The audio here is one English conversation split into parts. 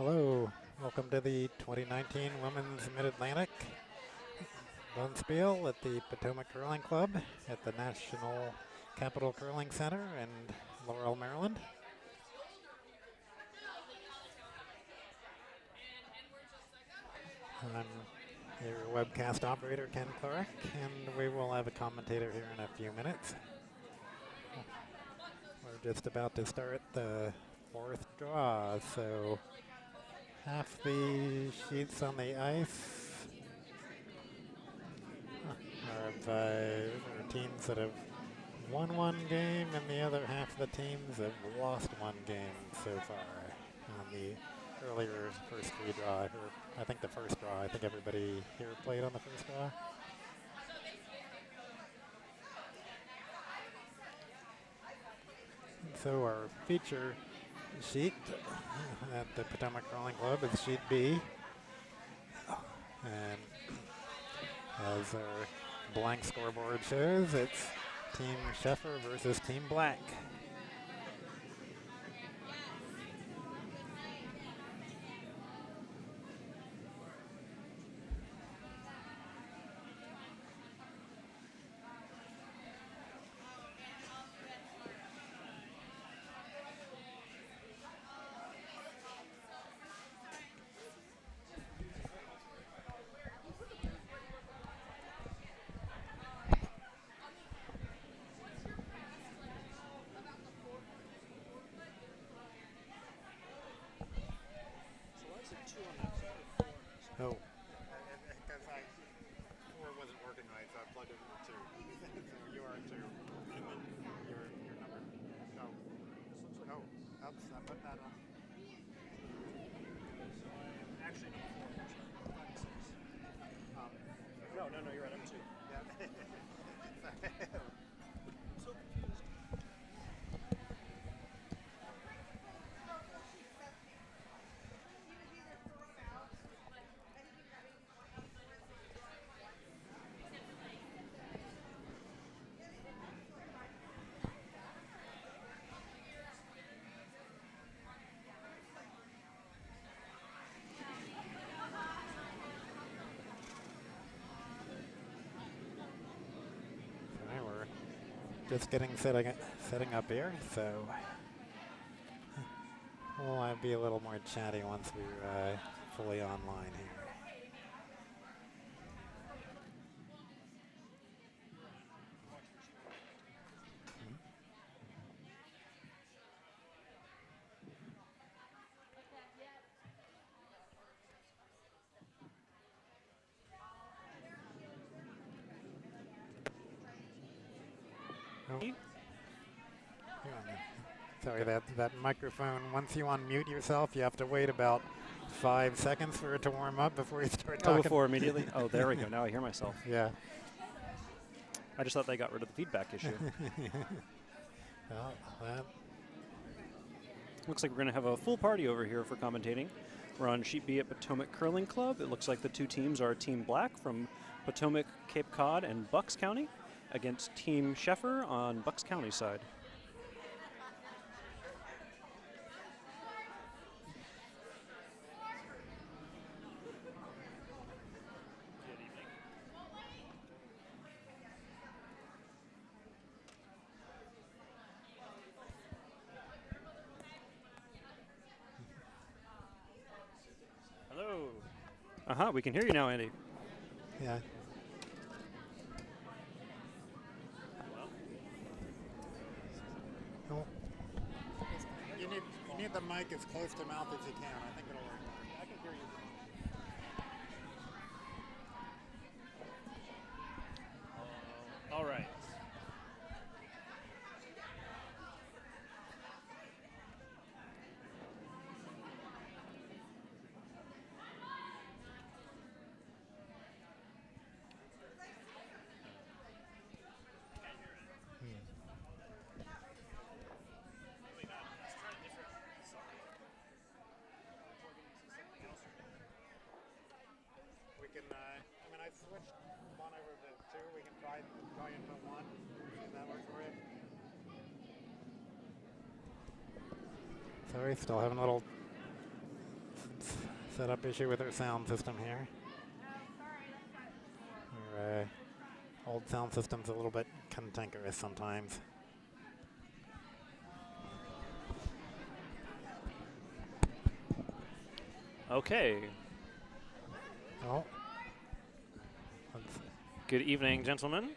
Hello, welcome to the 2019 Women's Mid-Atlantic Bonspiel at the Potomac Curling Club at the National Capital Curling Center in Laurel, Maryland. I'm your webcast operator, Ken Clark, and we will have a commentator here in a few minutes. We're just about to start the fourth draw, so half the sheets on the ice are teams that have won one game, and the other half of the teams have lost one game so far on the earlier first three draw. I think the first draw, I think everybody here played on the first draw. So our feature sheet at the Potomac Curling Club is sheet B. And as our blank scoreboard shows, it's Team Sheffer versus Team Black. Oh, because four wasn't working right, so I plugged it into two. So you are two, and then your number. No. Oh, oops, I put that on. Actually, number 4. No, you're right. I'm 2. Yeah. So confused. We're just getting setting up here, so we'll be a little more chatty once we're fully online here. Oh. Sorry, that microphone, once you unmute yourself, you have to wait about 5 seconds for it to warm up before you start talking. Oh, before immediately? Oh, there we go. Now I hear myself. Yeah. I just thought they got rid of the feedback issue. Well, that Looks like we're going to have a full party over here for commentating. We're on Sheet B at Potomac Curling Club. It looks like the two teams are Team Black from Potomac, Cape Cod, and Bucks County against Team Sheffer on Bucks County side. Hello. We can hear you now, Andy. Yeah. Oh. You need the mic as close to mouth as you can. I think it'll work. I can hear you. All right. I switched one over to two. We can try into one. See if that works for you. Sorry, still having a little setup issue with our sound system here. Our old sound system's a little bit cantankerous sometimes. Okay. Oh. Good evening, gentlemen.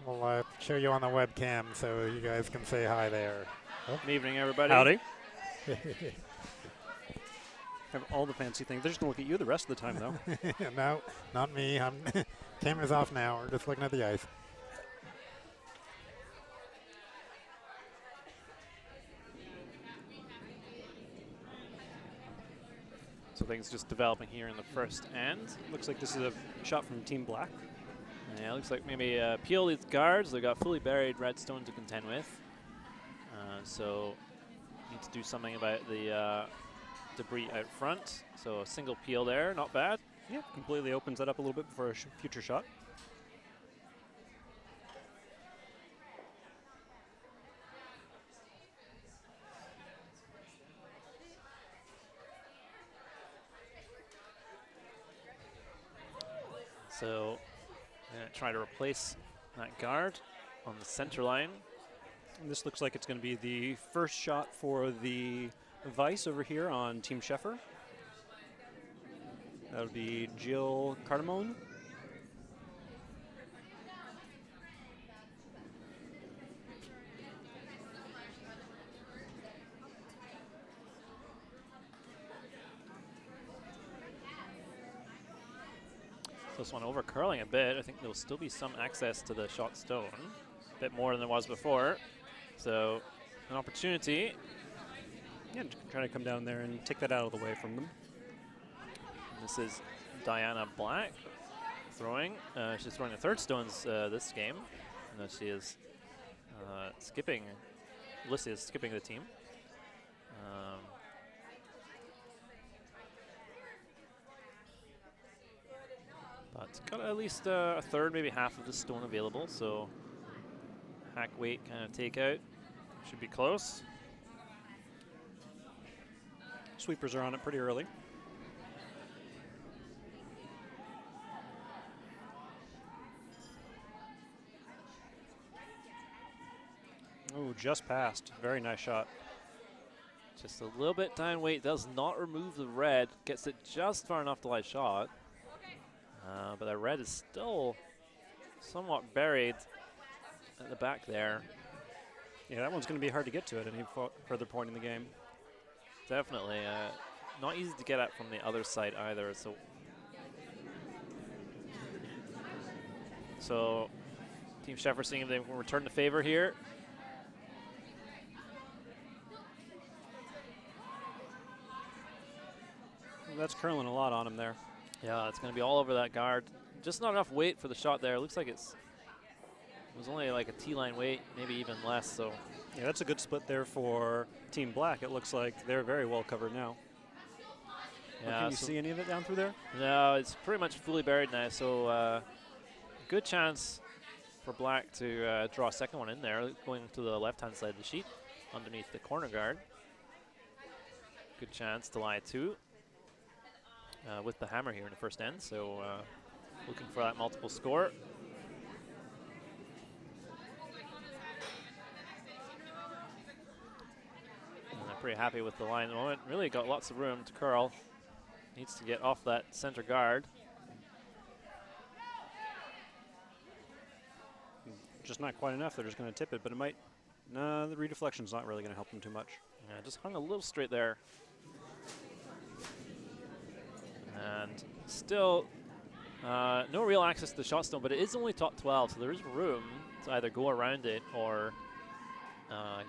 We'll show you on the webcam so you guys can say hi there. Oh. Good evening, everybody. Howdy. Have all the fancy things. They're just going to look at you the rest of the time, though. No, not me. Camera's off now. We're just looking at the ice. So things just developing here in the first end. Looks like this is a shot from Team Black. Yeah, it looks like maybe peel these guards. They've got fully buried redstone to contend with. So need to do something about the debris out front. So a single peel there, not bad. Yeah, completely opens that up a little bit for a future shot. So gonna try to replace that guard on the center line. And this looks like it's going to be the first shot for the Vice over here on Team Sheffer. That would be Jill Cardamone. So this one over curling a bit. I think there'll still be some access to the shot stone, a bit more than there was before. So an opportunity. Yeah, trying to come down there and take that out of the way from them. This is Diana Black throwing. She's throwing the third stones this game. And she is skipping. Alyssa is skipping the team. But got at least a third, maybe half of the stone available. So hack weight kind of takeout. Should be close. Sweepers are on it pretty early. Oh, just passed. Very nice shot. Just a little bit down weight, does not remove the red. Gets it just far enough to light shot. But the red is still somewhat buried at the back there. Yeah, that one's going to be hard to get to at any further point in the game. Definitely. Not easy to get at from the other side either. So Team Sheffer seeing if they can return the favor here. That's curling a lot on him there. Yeah, it's going to be all over that guard. Just not enough weight for the shot there. It looks like it was only like a T-line weight, maybe even less. So yeah, that's a good split there for Team Black. It looks like they're very well covered now. yeah, Can you see any of it down through there? no, it's pretty much fully buried now. So good chance for Black to draw a second one in there, going to the left-hand side of the sheet, underneath the corner guard. Good chance to lie two. With the hammer here in the first end, so looking for that multiple score. And they're pretty happy with the line at the moment. Really got lots of room to curl. Needs to get off that center guard. Just not quite enough. They're just going to tip it, but it might. No, the redeflection's not really going to help them too much. Yeah, just hung a little straight there. And still no real access to the shot stone, but it is only top 12, so there is room to either go around it or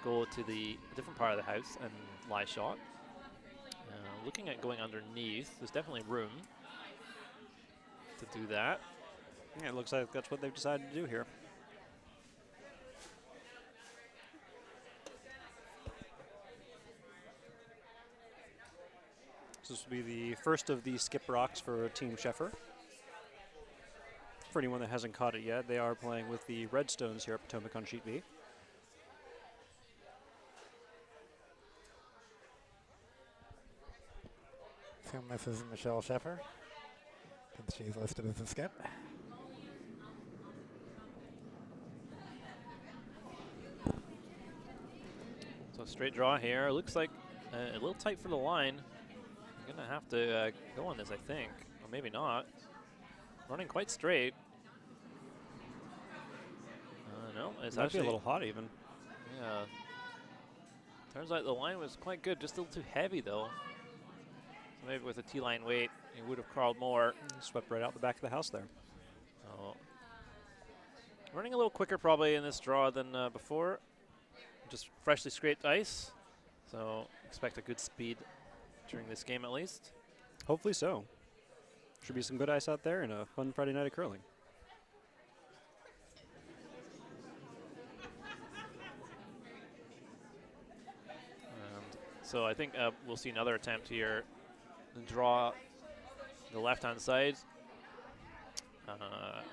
go to a different part of the house and lie shot. Looking at going underneath, there's definitely room to do that. Yeah, it looks like that's what they've decided to do here. So this will be the first of the skip rocks for Team Sheffer. For anyone that hasn't caught it yet, they are playing with the Redstones here at Potomac on Sheet B. assume this is Michelle Sheffer, since she's listed as a skip. So straight draw here. Looks like a little tight for the line. I'm going to have to go on this, I think. Or maybe not. Running quite straight. No, it's Might actually be a little hot even. Yeah. Turns out the line was quite good, just a little too heavy though. So maybe with a T-line weight, it would have crawled more. Swept right out the back of the house there. So running a little quicker probably in this draw than before. Just freshly scraped ice. So expect a good speed during this game at least. Hopefully so. Should be some good ice out there and a fun Friday night of curling. So I think we'll see another attempt here. Draw the left-hand side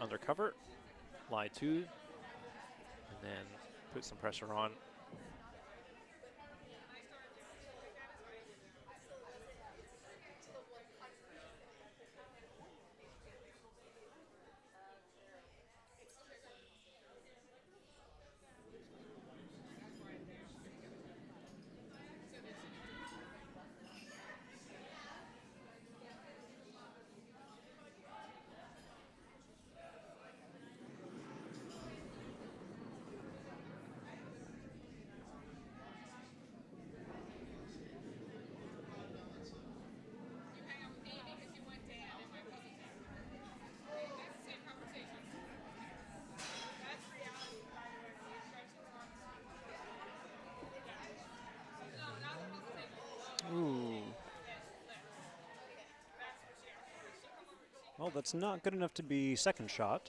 under cover, lie 2, and then put some pressure on. Ooh. Well, that's not good enough to be second shot,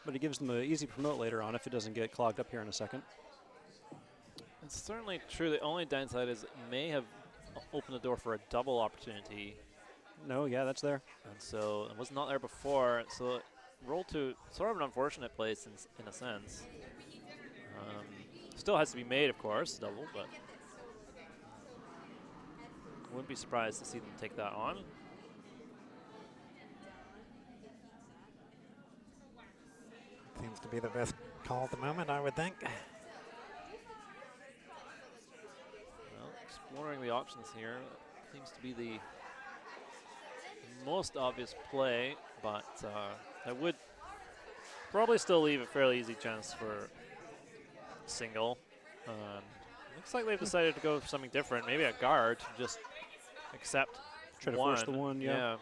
but it gives them an easy promote later on if it doesn't get clogged up here in a second. It's certainly true. The only downside is it may have opened the door for a double opportunity. No, yeah, that's there. And so it was not there before. So it rolled to sort of an unfortunate place in a sense. Still has to be made, of course, double, but wouldn't be surprised to see them take that on. Seems to be the best call at the moment, I would think. Well, exploring the options here seems to be the most obvious play, but that would probably still leave a fairly easy chance for single. Looks like they've decided to go for something different, maybe a guard, to just accept Try to one. force the one, yeah.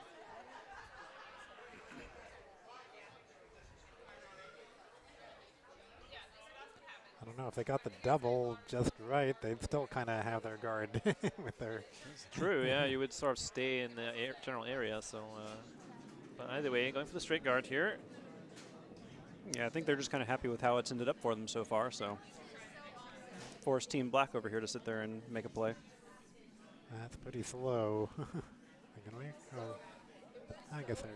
I don't know if they got the double just right. They'd still kind of have their guard with their. It's true, yeah. You would sort of stay in the general area. So, but either way, going for the straight guard here. Yeah, I think they're just kind of happy with how it's ended up for them so far. So, force Team Black over here to sit there and make a play. That's pretty slow. Can we? Oh, I guess they're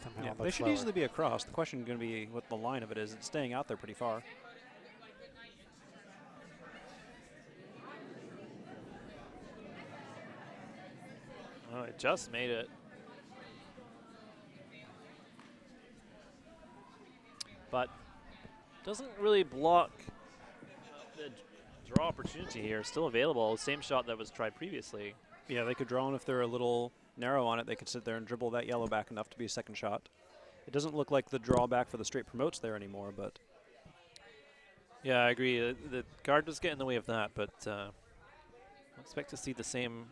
somehow. Yeah, a they bit should slower. easily be across. The question is going to be what the line of it is. It's staying out there pretty far. Oh, it just made it. But doesn't really block the draw opportunity here. Still available. Same shot that was tried previously. Yeah, they could draw on if they're a little narrow on it. They could sit there and dribble that yellow back enough to be a second shot. It doesn't look like the drawback for the straight promotes there anymore, but Yeah, I agree. The guard does get in the way of that, but I expect to see the same,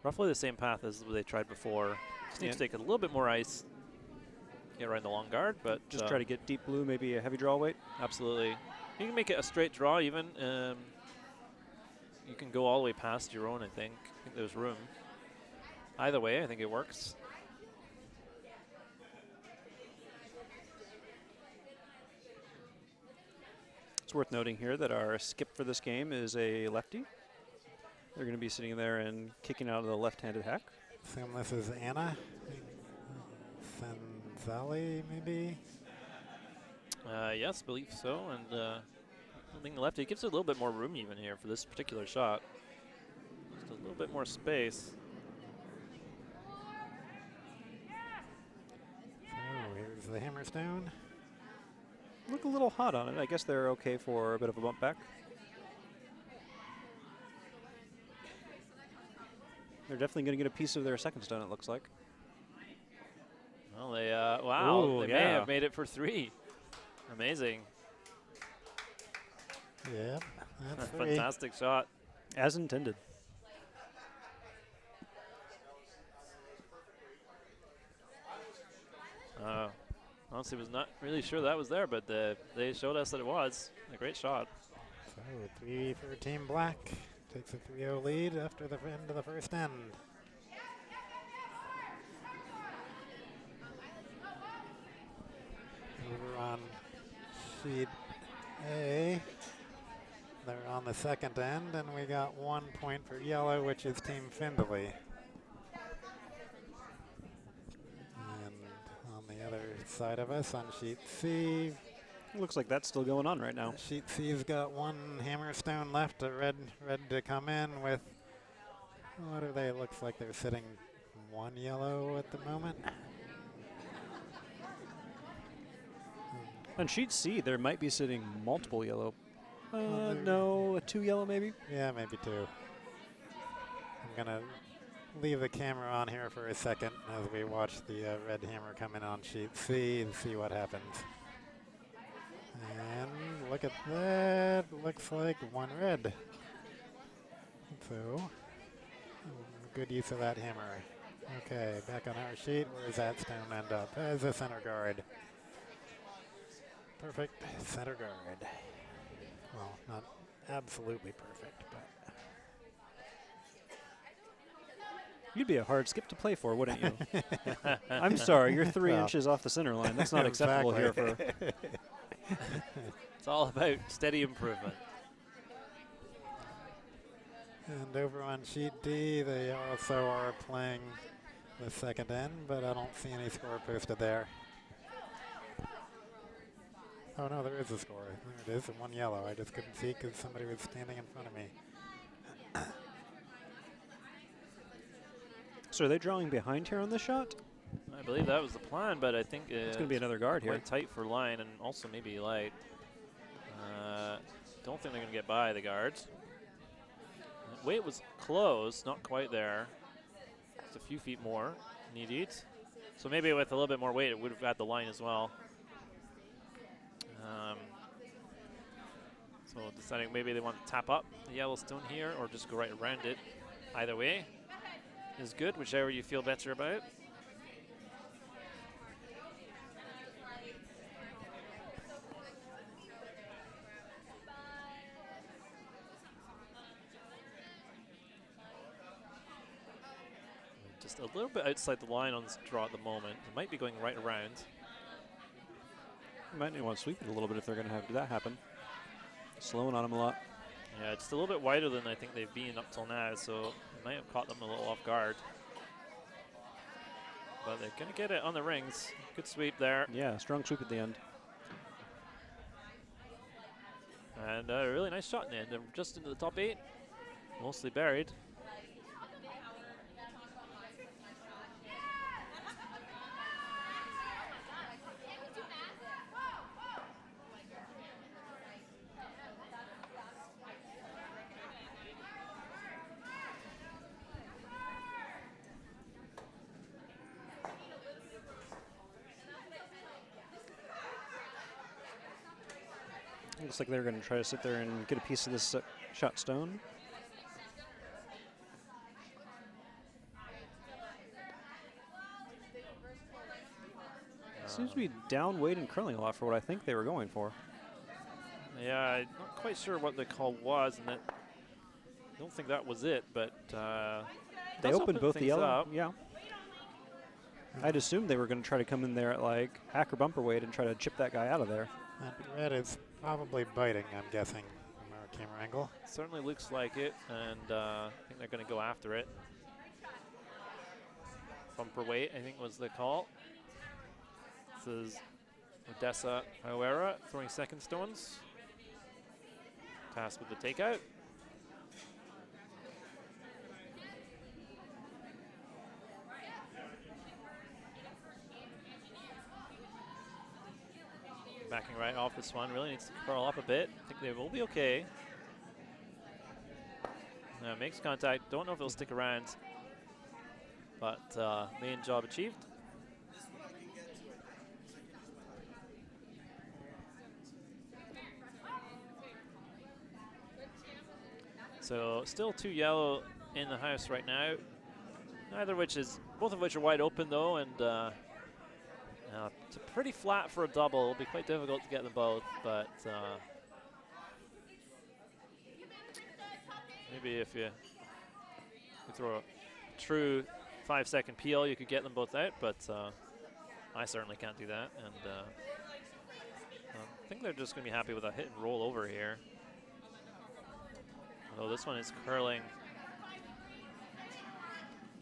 roughly the same path as they tried before. Just need to take a little bit more ice, get right in the long guard, but just try to get deep blue, maybe a heavy draw weight. absolutely. You can make it a straight draw even. You can go all the way past your own, I think. I think there's room. Either way, I think it works. It's worth noting here that our skip for this game is a lefty. They're going to be sitting there and kicking out of the left-handed hack. Assume this is Anna Sanzali, maybe. Yes, believe so. And I think the lefty gives it a little bit more room even here for this particular shot. Just a little bit more space. the hammerstone. Look a little hot on it. I guess they're okay for a bit of a bump back. They're definitely going to get a piece of their second stone, it looks like. Well, they, wow, Ooh, they yeah. may have made it for 3. Amazing. Yeah, that's 3. Fantastic shot. As intended. Honestly, was not really sure that was there, but they showed us that it was. A great shot. So 3 for Team Black. Takes a 3-0 lead after the end of the first end. Over on sheet A, they're on the second end, and we got 1 point for yellow, which is Team Findlay. And on the other side of us, on sheet C, Looks like that's still going on right now. sheet C's got 1 hammerstone left, a red to come in with, what are they? It looks like they're sitting 1 yellow at the moment. On sheet C, there might be sitting multiple yellow. there- No, a 2 yellow maybe? Yeah, maybe 2. I'm gonna leave the camera on here for a second as we watch the red hammer come in on sheet C and see what happens. And look at that, looks like 1 red. So, good use of that hammer. Okay, back on our sheet, where does that stone end up? As a center guard. Perfect center guard. Well, not absolutely perfect, but You'd be a hard skip to play for, wouldn't you? I'm sorry, you're 3 Well, inches off the center line. That's not acceptable here for... Exactly. It's all about steady improvement. And over on sheet D, they also are playing the second end, but I don't see any score posted there. Oh no, there is a score. There it is, 1 yellow. I just couldn't see because somebody was standing in front of me. So are they drawing behind here on this shot? I believe that was the plan, but I think It's going to be another guard here. quite tight for line and also maybe light. Don't think they're going to get by the guards. Weight was close, not quite there. Just a few feet more needed. So maybe with a little bit more weight, it would have had the line as well. So deciding maybe they want to tap up the Yellowstone here or just go right around it. Either way is good, whichever you feel better about. Just a little bit outside the line on this draw at the moment. It might be going right around. You might want to sweep it a little bit if they're going to have that happen. Slowing on them a lot. Yeah, it's a little bit wider than I think they've been up till now, so it might have caught them a little off guard. But they're going to get it on the rings. Good sweep there. Yeah, strong sweep at the end. And a really nice shot in the end. They're just into the top 8. Mostly buried. Looks like they're going to try to sit there and get a piece of this shot stone. Seems to be down weight and curling a lot for what I think they were going for. Yeah, I'm not quite sure what the call was, and I don't think that was it, but They does opened open both the things yellow. up. Yeah. I'd assumed they were going to try to come in there at like hack or bumper weight and try to chip that guy out of there. That red is probably biting, I'm guessing, from our camera angle. Certainly looks like it, and I think they're going to go after it. Bumper weight, I think, was the call. This is Odessa Hauera throwing second stones. Tasked with the takeout. backing right off this one. Really needs to curl up a bit. I think they will be okay. Makes contact. Don't know if it'll stick around, but main job achieved. So still 2 yellow in the house right now. Both of which are wide open though, and it's pretty flat for a double. It'll be quite difficult to get them both, but maybe if you throw a true 5-second peel, you could get them both out, but I certainly can't do that, and I think they're just going to be happy with a hit and roll over here. Although this one is curling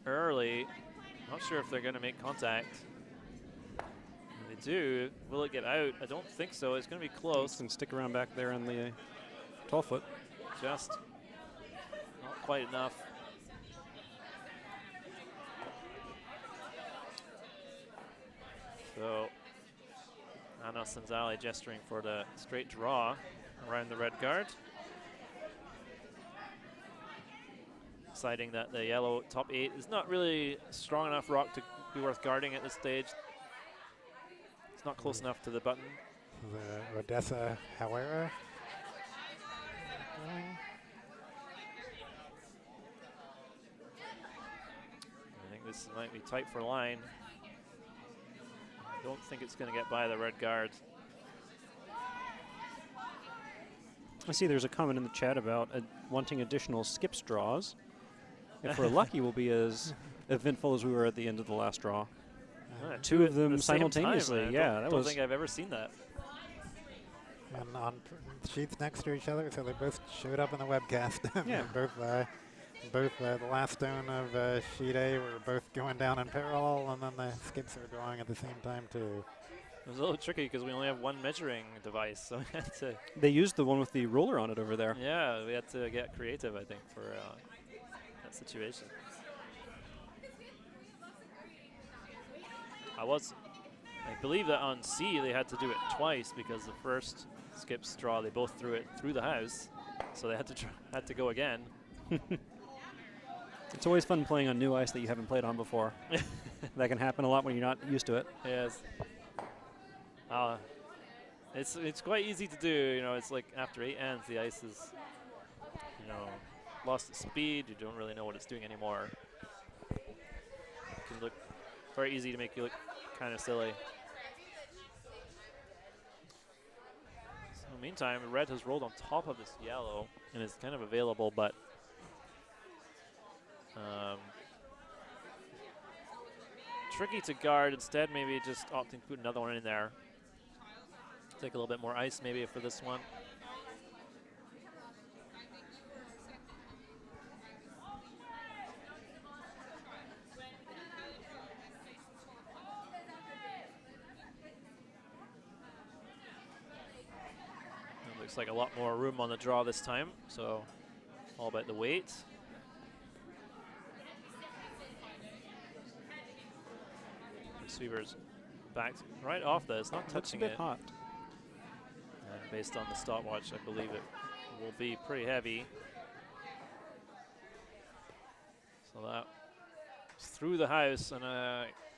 early. Not sure if they're going to make contact. If they do, will it get out? I don't think so. It's going to be close. And stick around back there in the 12-foot. Just not quite enough. So Anna Sanzali gesturing for the straight draw around the red guard. Deciding that the yellow top 8 is not really strong enough rock to be worth guarding at this stage. It's not close enough to the button. The Odessa Hawera. I think this might be tight for line. I don't think it's going to get by the red guard. I see there's a comment in the chat about wanting additional skip straws. If we're lucky, we'll be as eventful as we were at the end of the last draw. Two of them simultaneously. Yeah, I don't think I've ever seen that. And on sheets next to each other, so they both showed up in the webcast. Yeah. both the last stone of sheet A were both going down in parallel, and then the skips are drawing at the same time too. It was a little tricky because we only have one measuring device, so we had to. They used the one with the ruler on it over there. Yeah, we had to get creative, I think, for that situation. I believe that on C they had to do it twice because the first skip straw they both threw it through the house, so they had to go again. It's always fun playing on new ice that you haven't played on before. That can happen a lot when you're not used to it. Yes. It's quite easy to do. You know, it's like after 8 ends, the ice is, you know, lost its speed. You don't really know what it's doing anymore. It can look very easy to make you look kind of silly. So meantime, red has rolled on top of this yellow and is kind of available, but tricky to guard. Instead, maybe just opting to put another one in there. Take a little bit more ice maybe for this one. It looks like a lot more room on the draw this time, so all about the weight. Sweeper's backed right off this, not touching it. Looks a bit hot. And based on the stopwatch, I believe it will be pretty heavy. So that was through the house, and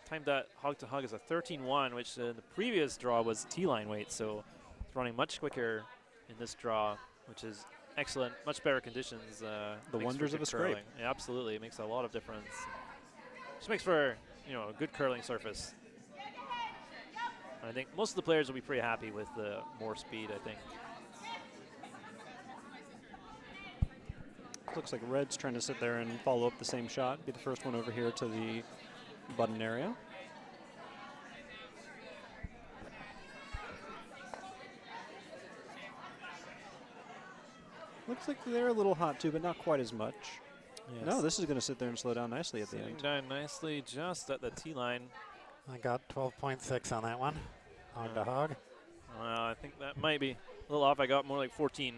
timed that hug to hug as a 13-1, which in the previous draw was T-line weight, so it's running much quicker in this draw, which is excellent, much better conditions. The wonders of a scrape. Yeah, absolutely, it makes a lot of difference. Just makes for, you know, a good curling surface. I think most of the players will be pretty happy with the more speed, I think. Looks like red's trying to sit there and follow up the same shot. Be the first one over here to the button area. Looks like they're a little hot too, but not quite as much. Yes. No, this is going to sit there and slow down nicely at the end. Down nicely just at the T-line. I got 12.6 on that one. Hog to hog. I think that might be a little off. I got more like 14.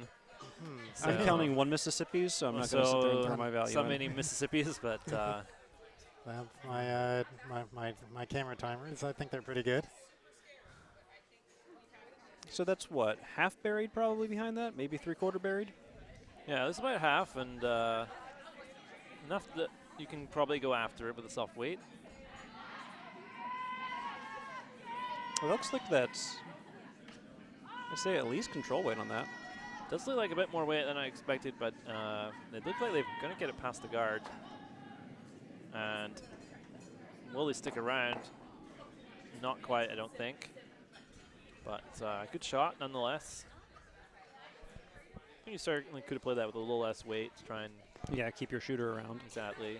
So I'm counting one Mississippi's, so I'm not going to sit there and throw my value so in. many Mississippi's, but my camera timers, I think they're pretty good. So that's what, half buried probably behind that? Maybe 3/4 buried? Yeah, this is about half, and enough that you can probably go after it with a soft weight. It looks like that's, I say at least control weight on that. Does look like a bit more weight than I expected, but they look like they're going to get it past the guard. And will they stick around? Not quite, I don't think. But good shot nonetheless. I think you certainly could have played that with a little less weight to try and... Yeah, keep your shooter around. Exactly.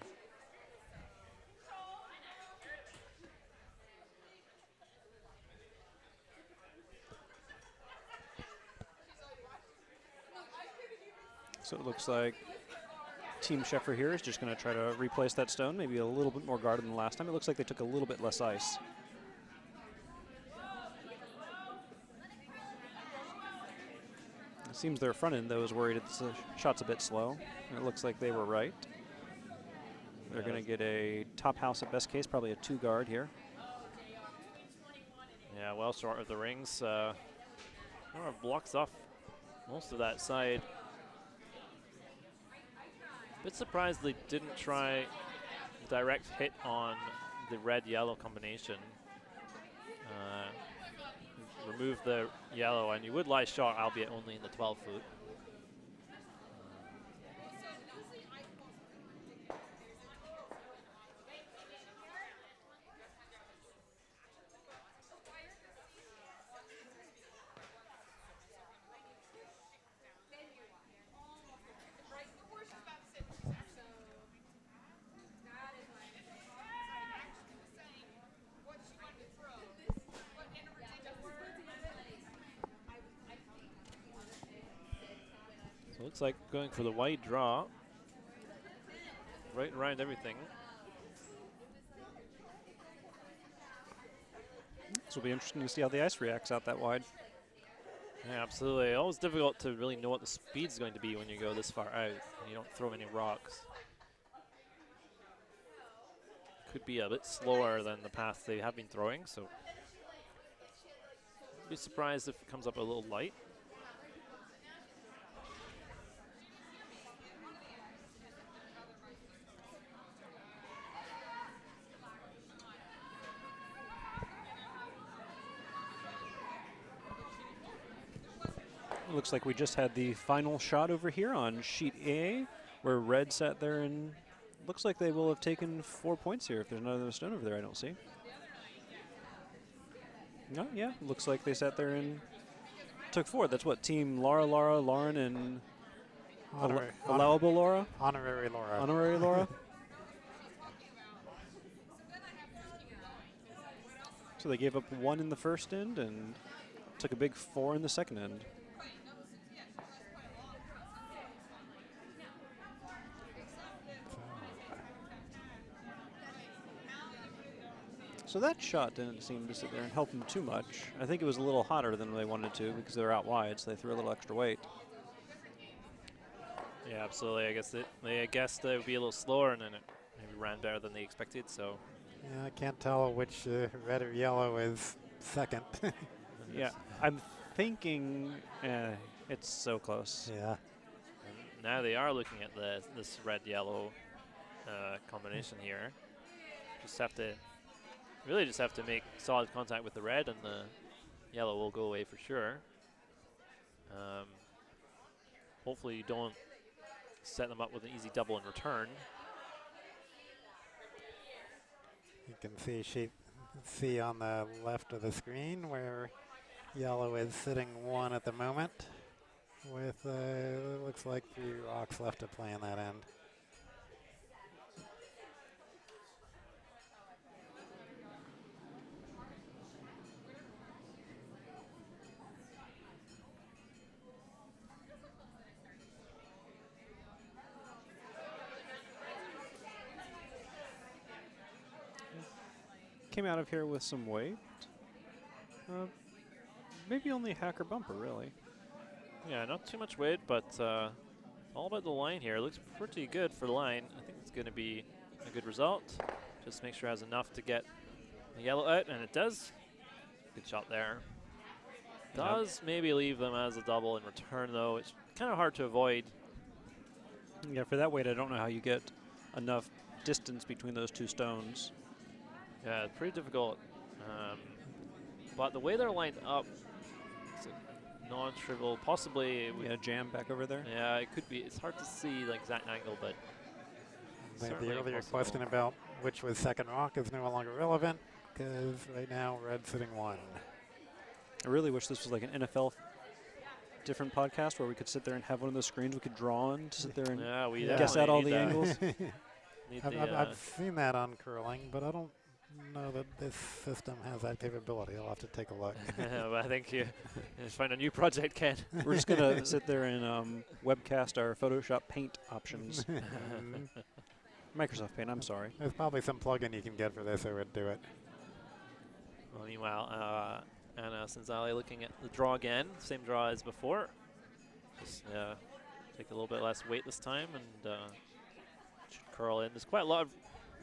So it looks like Team Sheffer here is just going to try to replace that stone, maybe a little bit more guarded than last time. It looks like they took a little bit less ice. It seems their front end, though, is worried the shot's a bit slow. And it looks like they were right. They're going to get a top house at best case, probably a 2 guard here. Yeah, well short of the rings. Blocks off most of that side. Bit surprised they didn't try direct hit on the red-yellow combination. Remove the yellow, and you would lie shot, albeit only in the 12-foot. So it looks like going for the wide draw, right around everything. This will be interesting to see how the ice reacts out that wide. Yeah, absolutely. Always difficult to really know what the speed's going to be when you go this far out and you don't throw any rocks. Could be a bit slower than the path they have been throwing, so be surprised if it comes up a little light. It looks like we just had the final shot over here on sheet A, where red sat there, and looks like they will have taken 4 points here if there's another stone over there I don't see. No, yeah, looks like they sat there and took 4. That's what, Team Laura, Lauren, and Allowable Laura? Honorary Laura. Honorary Laura? So they gave up 1 in the first end and took a big 4 in the second end. So that shot didn't seem to sit there and help them too much. I think it was a little hotter than they wanted to because they're out wide, so they threw a little extra weight. Yeah, absolutely. I guess they would be a little slower, and then it maybe ran better than they expected. So Yeah, I can't tell which red or yellow is second. Yeah, I'm thinking it's so close. Yeah. and now they are looking at this red-yellow combination here. Really just have to make solid contact with the red, and the yellow will go away for sure. Hopefully you don't set them up with an easy double in return. You can see on the left of the screen where yellow is sitting 1 at the moment with looks like 3 rocks left to play in that end. Came out of here with some weight. Maybe only hacker bumper, really. Yeah, not too much weight, but all about the line here. It looks pretty good for the line. I think it's going to be a good result. Just make sure it has enough to get the yellow out, and it does. Good shot there. Does maybe leave them as a double in return, though. It's kind of hard to avoid. Yeah, for that weight, I don't know how you get enough distance between those two stones. Yeah, it's pretty difficult. But the way they're lined up, it's a non-trivial. Possibly, Yeah, jam back over there. yeah, it could be. It's hard to see the exact angle, but The certainly earlier possible. question about which was second rock is no longer relevant because right now red's sitting 1. I really wish this was like an NFL different podcast where we could sit there and have one of those screens we could draw on to sit there and Yeah, we Yeah. guess definitely out all need the that. angles. Need I've, the, I've, I've seen that on curling, but I don't know that this system has that capability. I'll have to take a look. but I think you just find a new project, Ken. We're just going to sit there and webcast our Photoshop Paint options. Microsoft Paint, I'm sorry. There's probably some plugin you can get for this that would do it. Well, meanwhile, Anna Sanzali looking at the draw again. Same draw as before. Just take a little bit less weight this time and should curl in. There's quite a lot of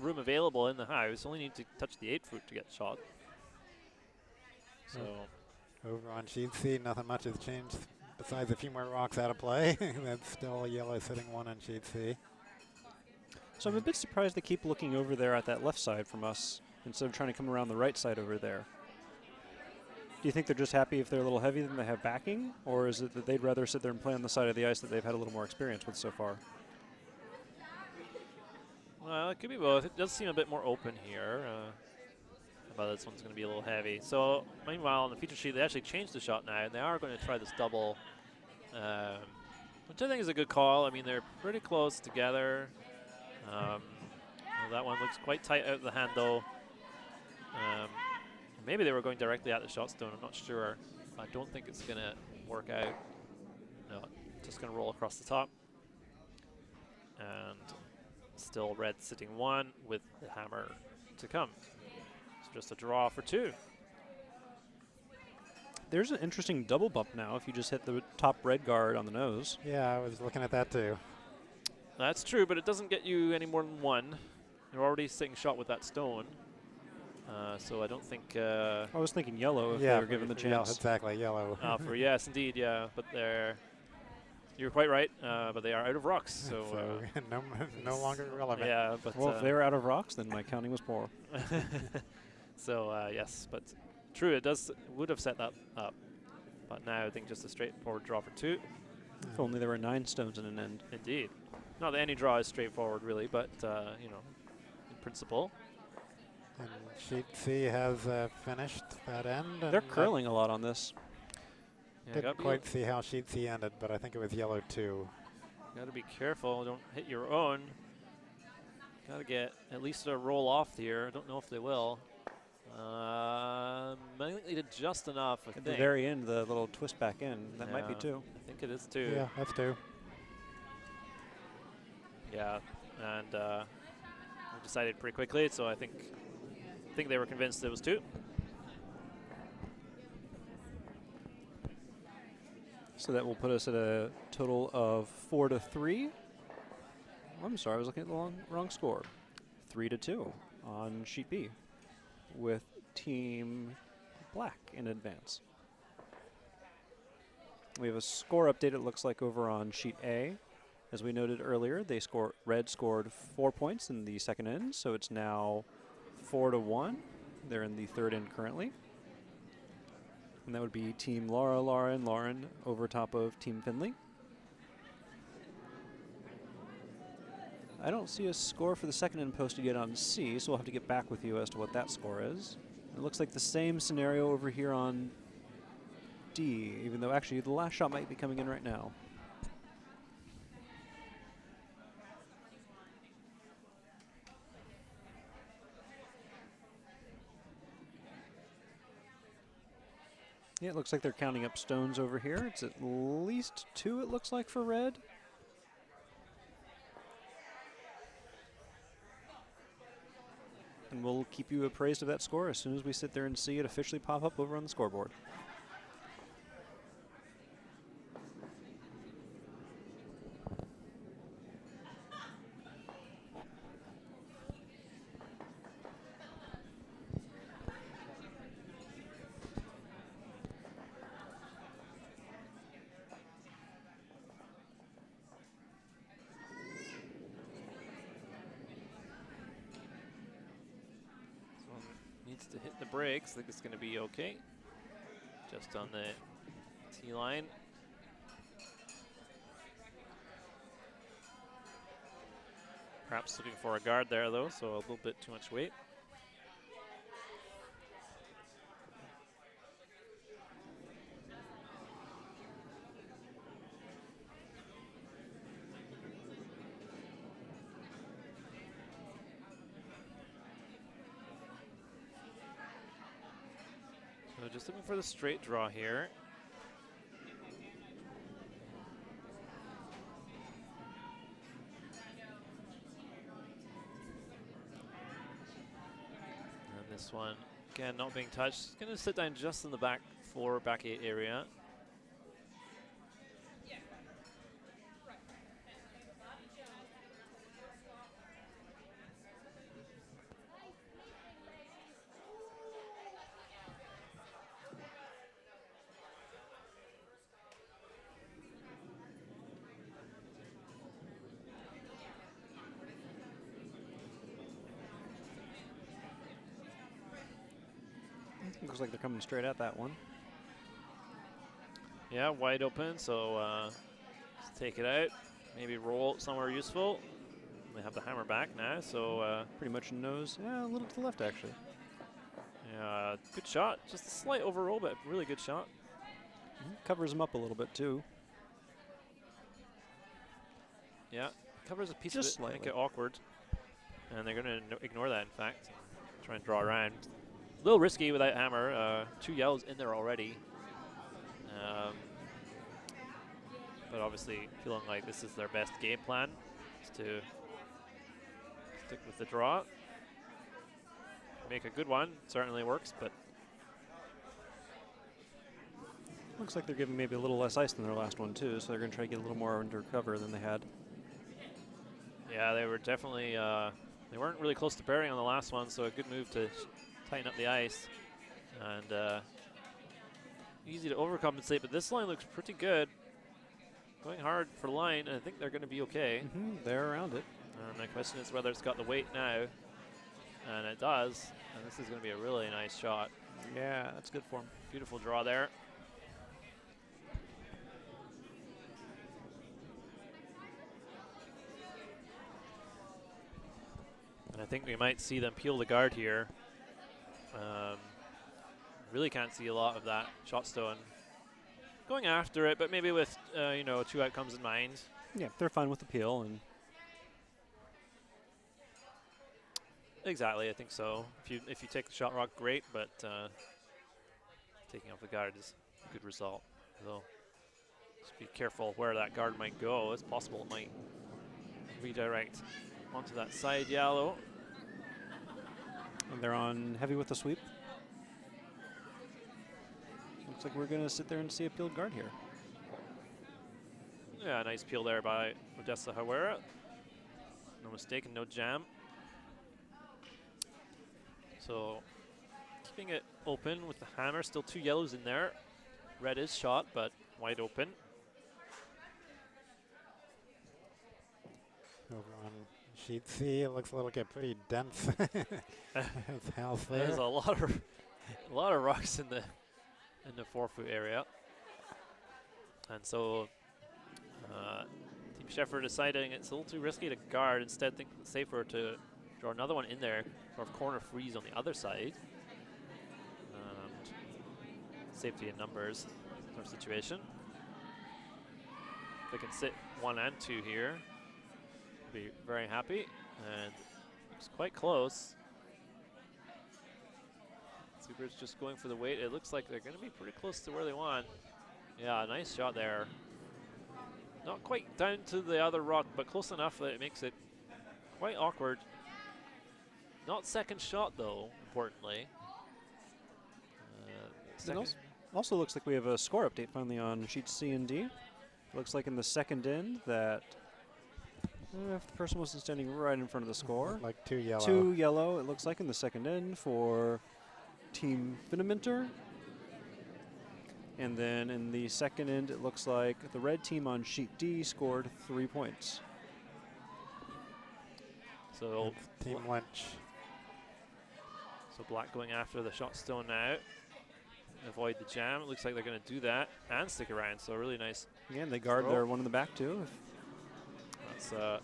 room available in the house. Only need to touch the 8 foot to get shot. So Over on sheet C, nothing much has changed besides a few more rocks out of play. That's still yellow sitting 1 on sheet C. So I'm a bit surprised they keep looking over there at that left side from us instead of trying to come around the right side over there. Do you think they're just happy if they're a little heavy than they have backing? Or is it that they'd rather sit there and play on the side of the ice that they've had a little more experience with so far? well, it could be both. It does seem a bit more open here. But this one's going to be a little heavy. So meanwhile, on the feature sheet, they actually changed the shot now, and they are going to try this double, which I think is a good call. I mean, they're pretty close together. Well, that one looks quite tight out of the hand, though. Maybe they were going directly at the shot stone. I'm not sure. I don't think it's going to work out. No, just going to roll across the top. And still red sitting 1 with the hammer to come. So just a draw for 2. There's an interesting double bump now if you just hit the top red guard on the nose. Yeah, I was looking at that too. That's true, but it doesn't get you any more than 1. You're already sitting shot with that stone. So I don't think... I was thinking yellow if yeah, they were given the chance. Exactly, yellow. yes, indeed, yeah. But you're quite right, but they are out of rocks. So, no longer relevant. yeah, but... Well, if they were out of rocks, then my counting was poor. So, yes, but true, would have set that up. But now I think just a straightforward draw for 2. If only there were 9 stones in an end. Indeed. Not that any draw is straightforward, really, but, you know, in principle. And sheet C has finished that end. They're curling a lot on this. Yeah, Didn't quite see how sheet C ended, but I think it was yellow 2. Got to be careful. Don't hit your own. Got to get at least a roll off here. I don't know if they will. I think they did just enough, I At think. the very end, the little twist back in, that might be Yeah. 2. I think it is 2. Yeah, that's 2. Yeah, and we decided pretty quickly, so I think they were convinced it was 2. So that will put us at a total of 4-3. I'm sorry, I was looking at the wrong score. 3-2 on sheet B, with Team Black in advance. We have a score update, it looks like, over on sheet A. As we noted earlier, red scored 4 points in the second end, so it's now 4-1. They're in the third end currently. And that would be Team Laura, and Lauren over top of Team Finley. I don't see a score for the second end posted yet on C, so we'll have to get back with you as to what that score is. It looks like the same scenario over here on D, even though actually the last shot might be coming in right now. Yeah, it looks like they're counting up stones over here. It's at least 2, it looks like, for red. And we'll keep you appraised of that score as soon as we sit there and see it officially pop up over on the scoreboard. to hit the brakes. I think it's going to be okay. Just on the tee line. Perhaps looking for a guard there, though, so a little bit too much weight. So just looking for the straight draw here. And this one, again, not being touched. It's going to sit down just in the back 4, back 8 area. Looks like they're coming straight at that one. Yeah, wide open, so let's take it out. Maybe roll somewhere useful. They have the hammer back now, so Pretty much nose, yeah, a little to the left actually. yeah, good shot. Just a slight overroll, but really good shot. Covers him up a little bit too. Yeah, covers a piece Just of it, make slightly. it awkward. And they're going to ignore that, in fact. Try and draw around. A little risky without hammer. 2 yellows in there already. But obviously feeling like this is their best game plan, is to stick with the draw. Make a good one, certainly works, but Looks like they're giving maybe a little less ice than their last one too, so they're going to try to get a little more under cover than they had. yeah, they were definitely, they weren't really close to bearing on the last one, so a good move to tighten up the ice. And easy to overcompensate, but this line looks pretty good. Going hard for line, and I think they're going to be okay. They're around it. And my question is whether it's got the weight now, and it does. And this is going to be a really nice shot. Yeah, that's good for them. Beautiful draw there. And I think we might see them peel the guard here. Really can't see a lot of that shot stone going after it, but maybe with 2 outcomes in mind. Yeah, they're fine with the peel, and Exactly, I think so. If you take the shot rock, great, but taking off the guard is a good result. So just be careful where that guard might go. It's possible it might redirect onto that side yellow. and they're on heavy with the sweep. Looks like we're going to sit there and see a peeled guard here. Yeah, nice peel there by Odessa Hawera. No mistake and no jam. So keeping it open with the hammer. Still 2 yellows in there. Red is shot, but wide open. Over on sheet C, it looks a little get pretty dense. It's house there. There's a lot of rocks in the 4-foot area. And so Team Sheffer deciding it's a little too risky to guard. Instead, think it's safer to draw another one in there, sort of corner freeze on the other side. And safety in numbers sort of situation. If they can sit 1 and 2 here, be very happy. And it's quite close. Super's just going for the weight. It looks like they're going to be pretty close to where they want. Yeah, nice shot there. Not quite down to the other rock, but close enough that it makes it quite awkward. Not second shot, though, importantly. Second. Also looks like we have a score update finally on sheets C and D. Looks like in the second end that if the person wasn't standing right in front of the score. Like 2 yellow. 2 yellow, it looks like, in the second end for Team Finaminter. And then in the second end, it looks like the red team on sheet D scored 3 points. So Team Lynch. So Black going after the shot stone now. Avoid the jam. It looks like they're going to do that and stick around. So really nice. Yeah, and they guard their one in the back too. That's a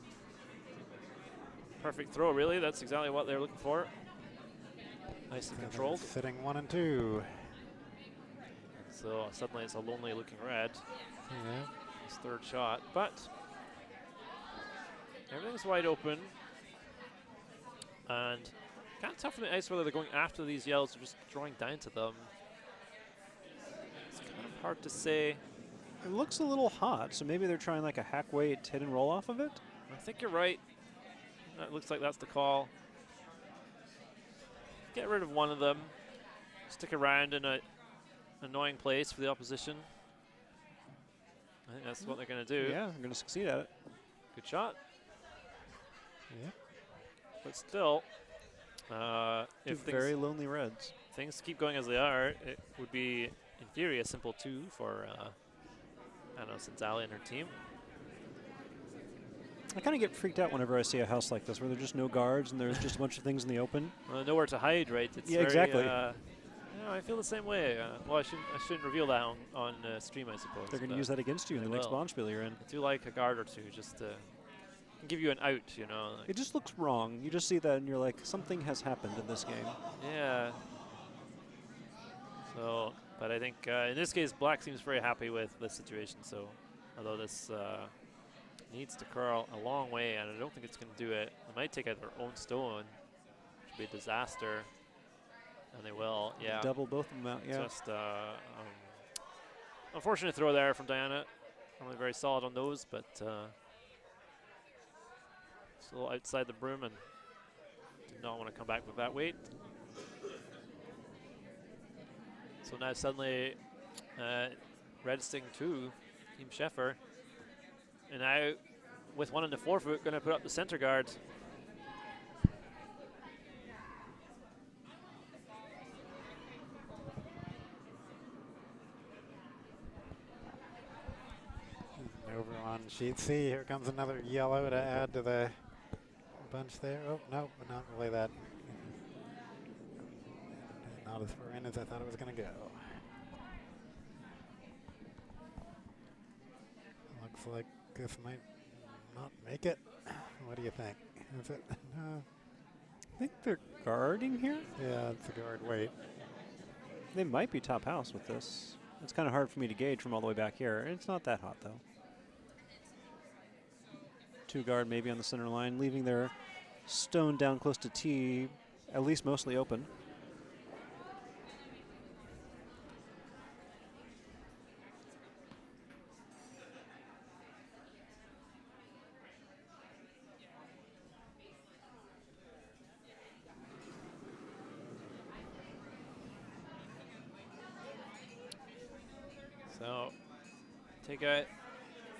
perfect throw, really. That's exactly what they're looking for. Nicely controlled. Sitting 1 and 2. So suddenly it's a lonely looking red. Yeah. His third shot, but everything's wide open. And can't tell from the ice whether they're going after these yellows or just drawing down to them. It's kind of hard to say. It looks a little hot, so maybe they're trying like a hack weight hit and roll off of it. I think you're right. That looks like that's the call. Get rid of one of them. Stick around in a annoying place for the opposition. I think that's what they're going to do. Yeah, they're going to succeed at it. Good shot. Yeah. But still, Two if very lonely Reds. things keep going as they are, it would be, in theory, a simple 2 for, I don't know, Sinzali and her team. I kind of get freaked out whenever I see a house like this where there's just no guards and there's just a bunch of things in the open. Nowhere to hide, right? It's Yeah, very, exactly. I feel the same way. Well, I shouldn't reveal that on stream, I suppose. They're going to use that against you in the next Bonspiel you're in. I do like a guard or two, just to give you an out, you know. Like It just looks wrong. You just see that and you're like, something has happened in this game. yeah. So, but I think in this case, Black seems very happy with the situation. So, although this needs to curl a long way, and I don't think it's going to do it. They might take out their own stone, which would be a disaster. And they will, yeah. Double both of them out, yeah. Just unfortunate throw there from Diana. Normally very solid on those, but it's a little outside the broom and did not want to come back with that weight. So now suddenly Red Sting 2, Team Sheffer. And now with one in the forefoot, going to put up the center guard. Over on sheet C, here comes another yellow to add to the bunch there. Oh, no, not really that. Not as far in as I thought it was going to go. Looks like this might not make it. What do you think? Is it? I think they're guarding here. Yeah, it's a guard weight. They might be top house with this. It's kind of hard for me to gauge from all the way back here. It's not that hot, though. 2 guard maybe on the center line, leaving their stone down close to T, at least mostly open. So take out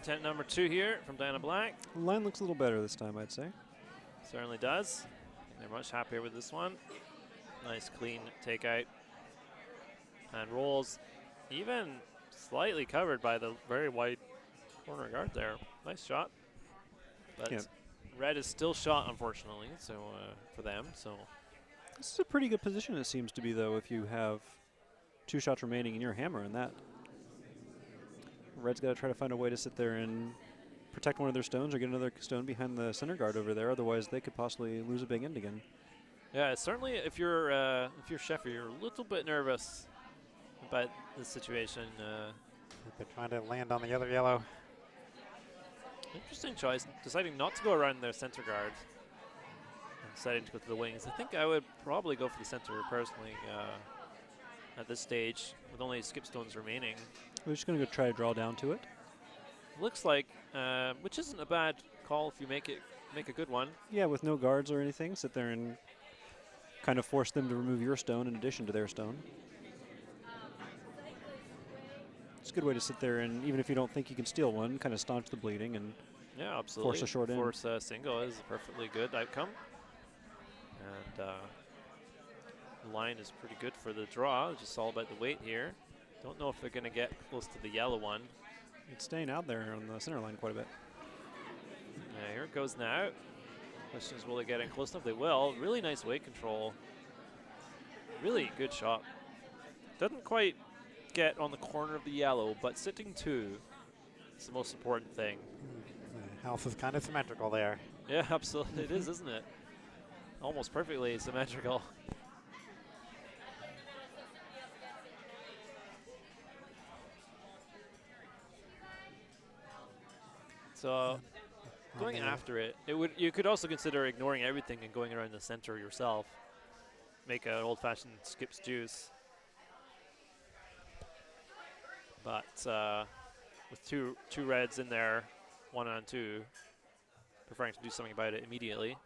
tent number 2 here from Diana Black. The line looks a little better this time, I'd say. Certainly does. They're much happier with this one. Nice clean takeout. And rolls even slightly covered by the very wide corner guard there. Nice shot. But yeah. Red is still shot, unfortunately, so for them. So this is a pretty good position, it seems to be, though, if you have 2 shots remaining and you're hammering that. Red's got to try to find a way to sit there and protect one of their stones or get another stone behind the center guard over there. Otherwise, they could possibly lose a big end again. yeah, certainly if you're Sheffer, you're a little bit nervous about this situation. They're trying to land on the other yellow. Interesting choice, deciding not to go around their center guard and deciding to go to the wings. I think I would probably go for the center personally at this stage with only skip stones remaining. We're just going to go try to draw down to it. Looks like, which isn't a bad call if you make a good one. Yeah, with no guards or anything, sit there and kind of force them to remove your stone in addition to their stone. It's a good way to sit there and, even if you don't think you can steal one, kind of staunch the bleeding and yeah, absolutely. force a short end. Force a single is a perfectly good outcome. And the line is pretty good for the draw. It's just all about the weight here. Don't know if they're going to get close to the yellow one. It's staying out there on the center line quite a bit. Yeah, here it goes now. Question is, will they get in close enough? They will. Really nice weight control. Really good shot. Doesn't quite get on the corner of the yellow, but sitting 2 is the most important thing. The house is kind of symmetrical there. Yeah, absolutely. It is, isn't it? Almost perfectly symmetrical. So going after it, you could also consider ignoring everything and going around the center yourself. Make an old-fashioned skip's juice. But with two reds in there, 1 on 2, preferring to do something about it immediately.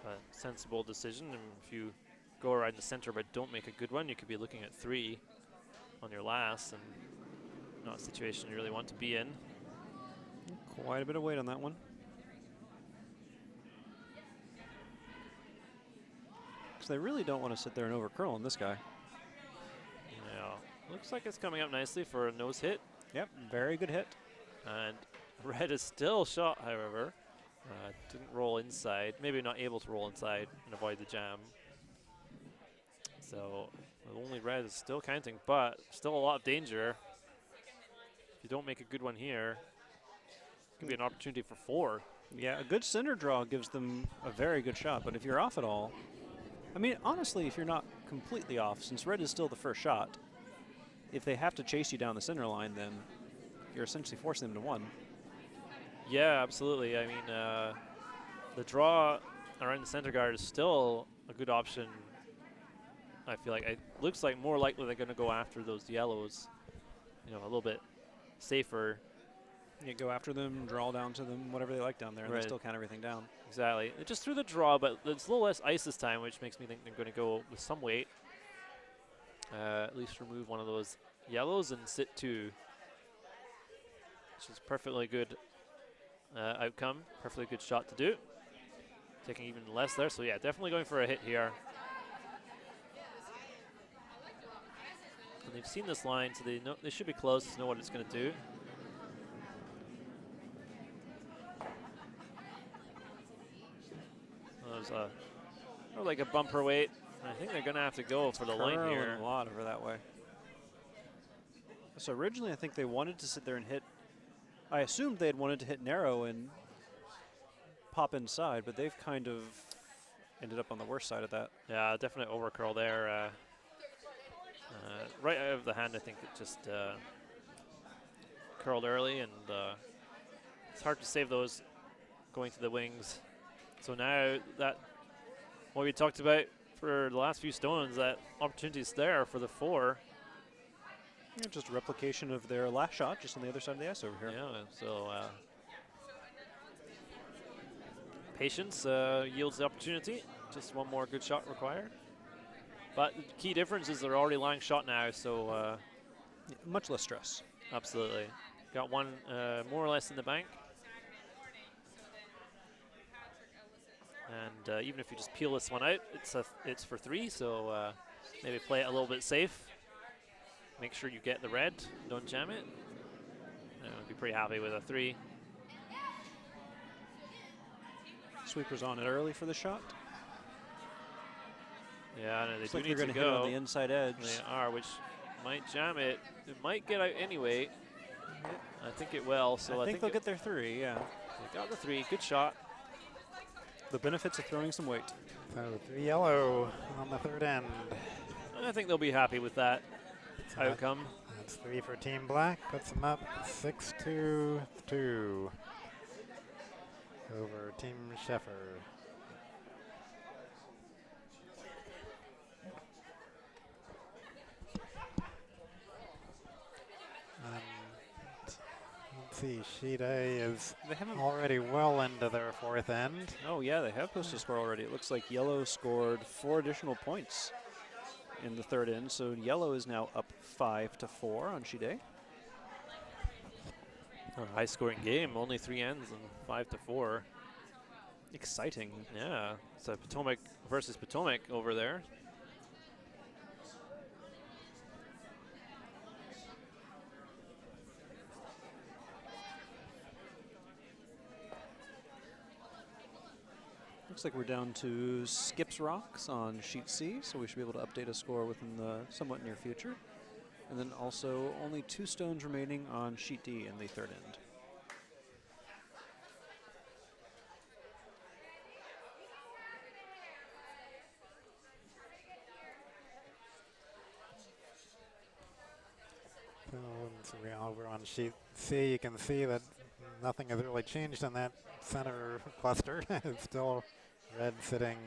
A sensible decision, and if you go around the center but don't make a good one, you could be looking at 3 on your last, and not a situation you really want to be in. Quite a bit of weight on that one. Because they really don't want to sit there and overcurl on this guy. Yeah, looks like it's coming up nicely for a nose hit. Yep, very good hit. And red is still shot, however. Didn't roll inside, maybe not able to roll inside and avoid the jam. So only red is still counting, but still a lot of danger. If you don't make a good one here, it could be an opportunity for 4. Yeah, a good center draw gives them a very good shot, but if you're off at all, I mean, honestly, if you're not completely off, since red is still the first shot, if they have to chase you down the center line, then you're essentially forcing them to 1. Yeah, absolutely. I mean, the draw around the center guard is still a good option. I feel like it looks like more likely they're going to go after those yellows, you know, a little bit safer. You go after them, draw down to them, whatever they like down there, and Right. they still count everything down. Exactly. They just threw the draw, but it's a little less ice this time, which makes me think they're going to go with some weight. At least remove one of those yellows and sit 2, which is perfectly good outcome, perfectly good shot to do. Taking even less there, so yeah, definitely going for a hit here. And they've seen this line, so they know they should be close, know what it's going to do. There's like a bumper weight. I think they're going to have to go for the line here. A lot over that way. So originally, I think they wanted to sit there and hit. I assumed they had wanted to hit narrow and pop inside, but they've kind of ended up on the worst side of that. Yeah, definite overcurl there. Right out of the hand, I think it just curled early, and it's hard to save those going to the wings. So now that what we talked about for the last few stones, that opportunity is there for the 4. Yeah, just a replication of their last shot, just on the other side of the ice over here. Yeah, so patience yields the opportunity. Just one more good shot required. But the key difference is they're already lying shot now, so Yeah, much less stress. absolutely. Got one more or less in the bank. And even if you just peel this one out, it's for 3, so maybe play it a little bit safe. Make sure you get the red, don't jam it. I'd be pretty happy with a 3. Sweeper's on it early for the shot. Yeah, I know they Looks do like need they're to going to hit go. on the inside edge. They are, which might jam it. It might get out anyway. I think it will. So I think they'll get their 3, yeah. They got the 3. Good shot. The benefits of throwing some weight. So 3 yellow on the third end. I think they'll be happy with that So outcome. That's 3 for Team Black. Puts them up 6-2 over Team Sheffer. Let's see, Sheet A is They haven't. already well into their 4th end. Oh, yeah, they have posted a score already. It looks like yellow scored 4 additional points in the third end. So yellow is now up 5-4 on sheet A. A high-scoring game. Only 3 ends and 5-4. Exciting. Yeah, it's a Potomac versus Potomac over there. Looks like we're down to Skips Rocks on sheet C, so we should be able to update a score within the somewhat near future. And then also only 2 stones remaining on sheet D in the third end. So over on sheet C, you can see that nothing has really changed in that center cluster. It's still red sitting,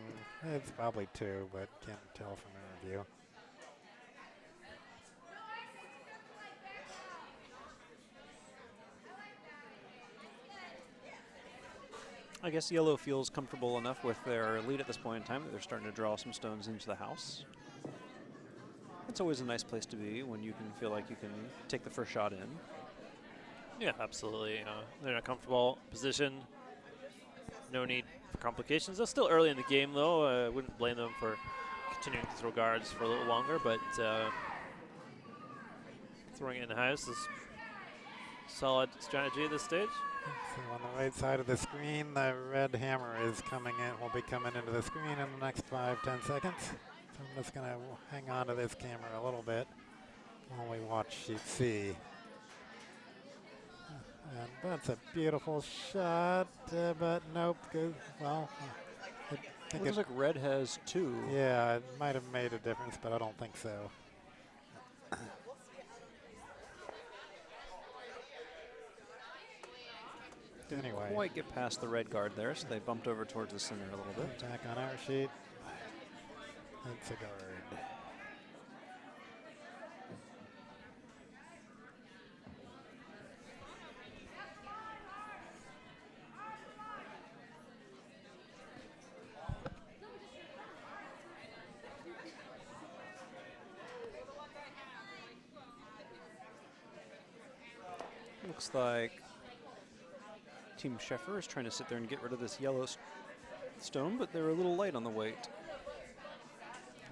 it's probably 2, but can't tell from the review. I guess yellow feels comfortable enough with their lead at this point in time that they're starting to draw some stones into the house. It's always a nice place to be when you can feel like you can take the first shot in. Yeah, absolutely. They're in a comfortable position. No need for complications. They're still early in the game, though. I wouldn't blame them for continuing to throw guards for a little longer, but throwing it in the house is solid strategy at this stage. So on the right side of the screen, the red hammer is coming in, will be coming into the screen in the next 5-10 seconds. So I'm just going to hang on to this camera a little bit while we watch sheet C. And that's a beautiful shot, but nope. Good. Well, I think It looks like red has 2. Yeah, it might have made a difference, but I don't think so. Didn't Anyway, quite get past the red guard there, so they bumped over towards the center a little bit. back on our sheet. That's a guard. Looks like Team Sheffer is trying to sit there and get rid of this yellow stone, but they're a little light on the weight.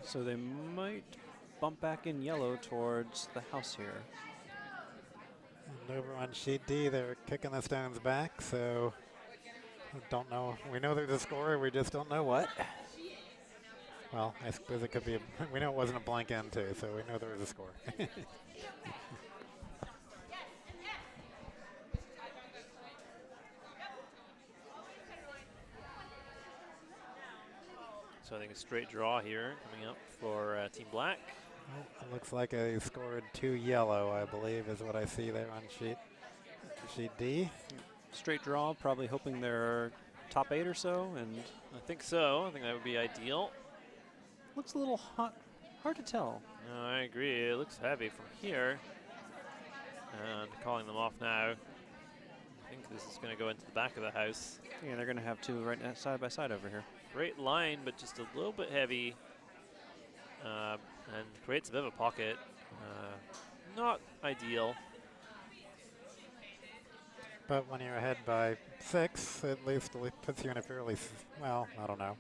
So they might bump back in yellow towards the house here. And over on sheet D, they're kicking the stones back, so we don't know. We know there's a score, we just don't know what. Well, I suppose it could be, we know it wasn't a blank end too, so we know there was a score. So I think a straight draw here coming up for Team Black. Well, it looks like I scored 2 yellow, I believe, is what I see there on sheet D. Straight draw, probably hoping they're top 8 or so, and I think so. I think that would be ideal. looks a little hard to tell. No, I agree. It looks heavy from here. And calling them off now. I think this is going to go into the back of the house. Yeah, they're going to have 2 right side by side over here. Great line, but just a little bit heavy. And creates a bit of a pocket. Not ideal. But when you're ahead by 6, at least it puts you in a fairly, well, I don't know.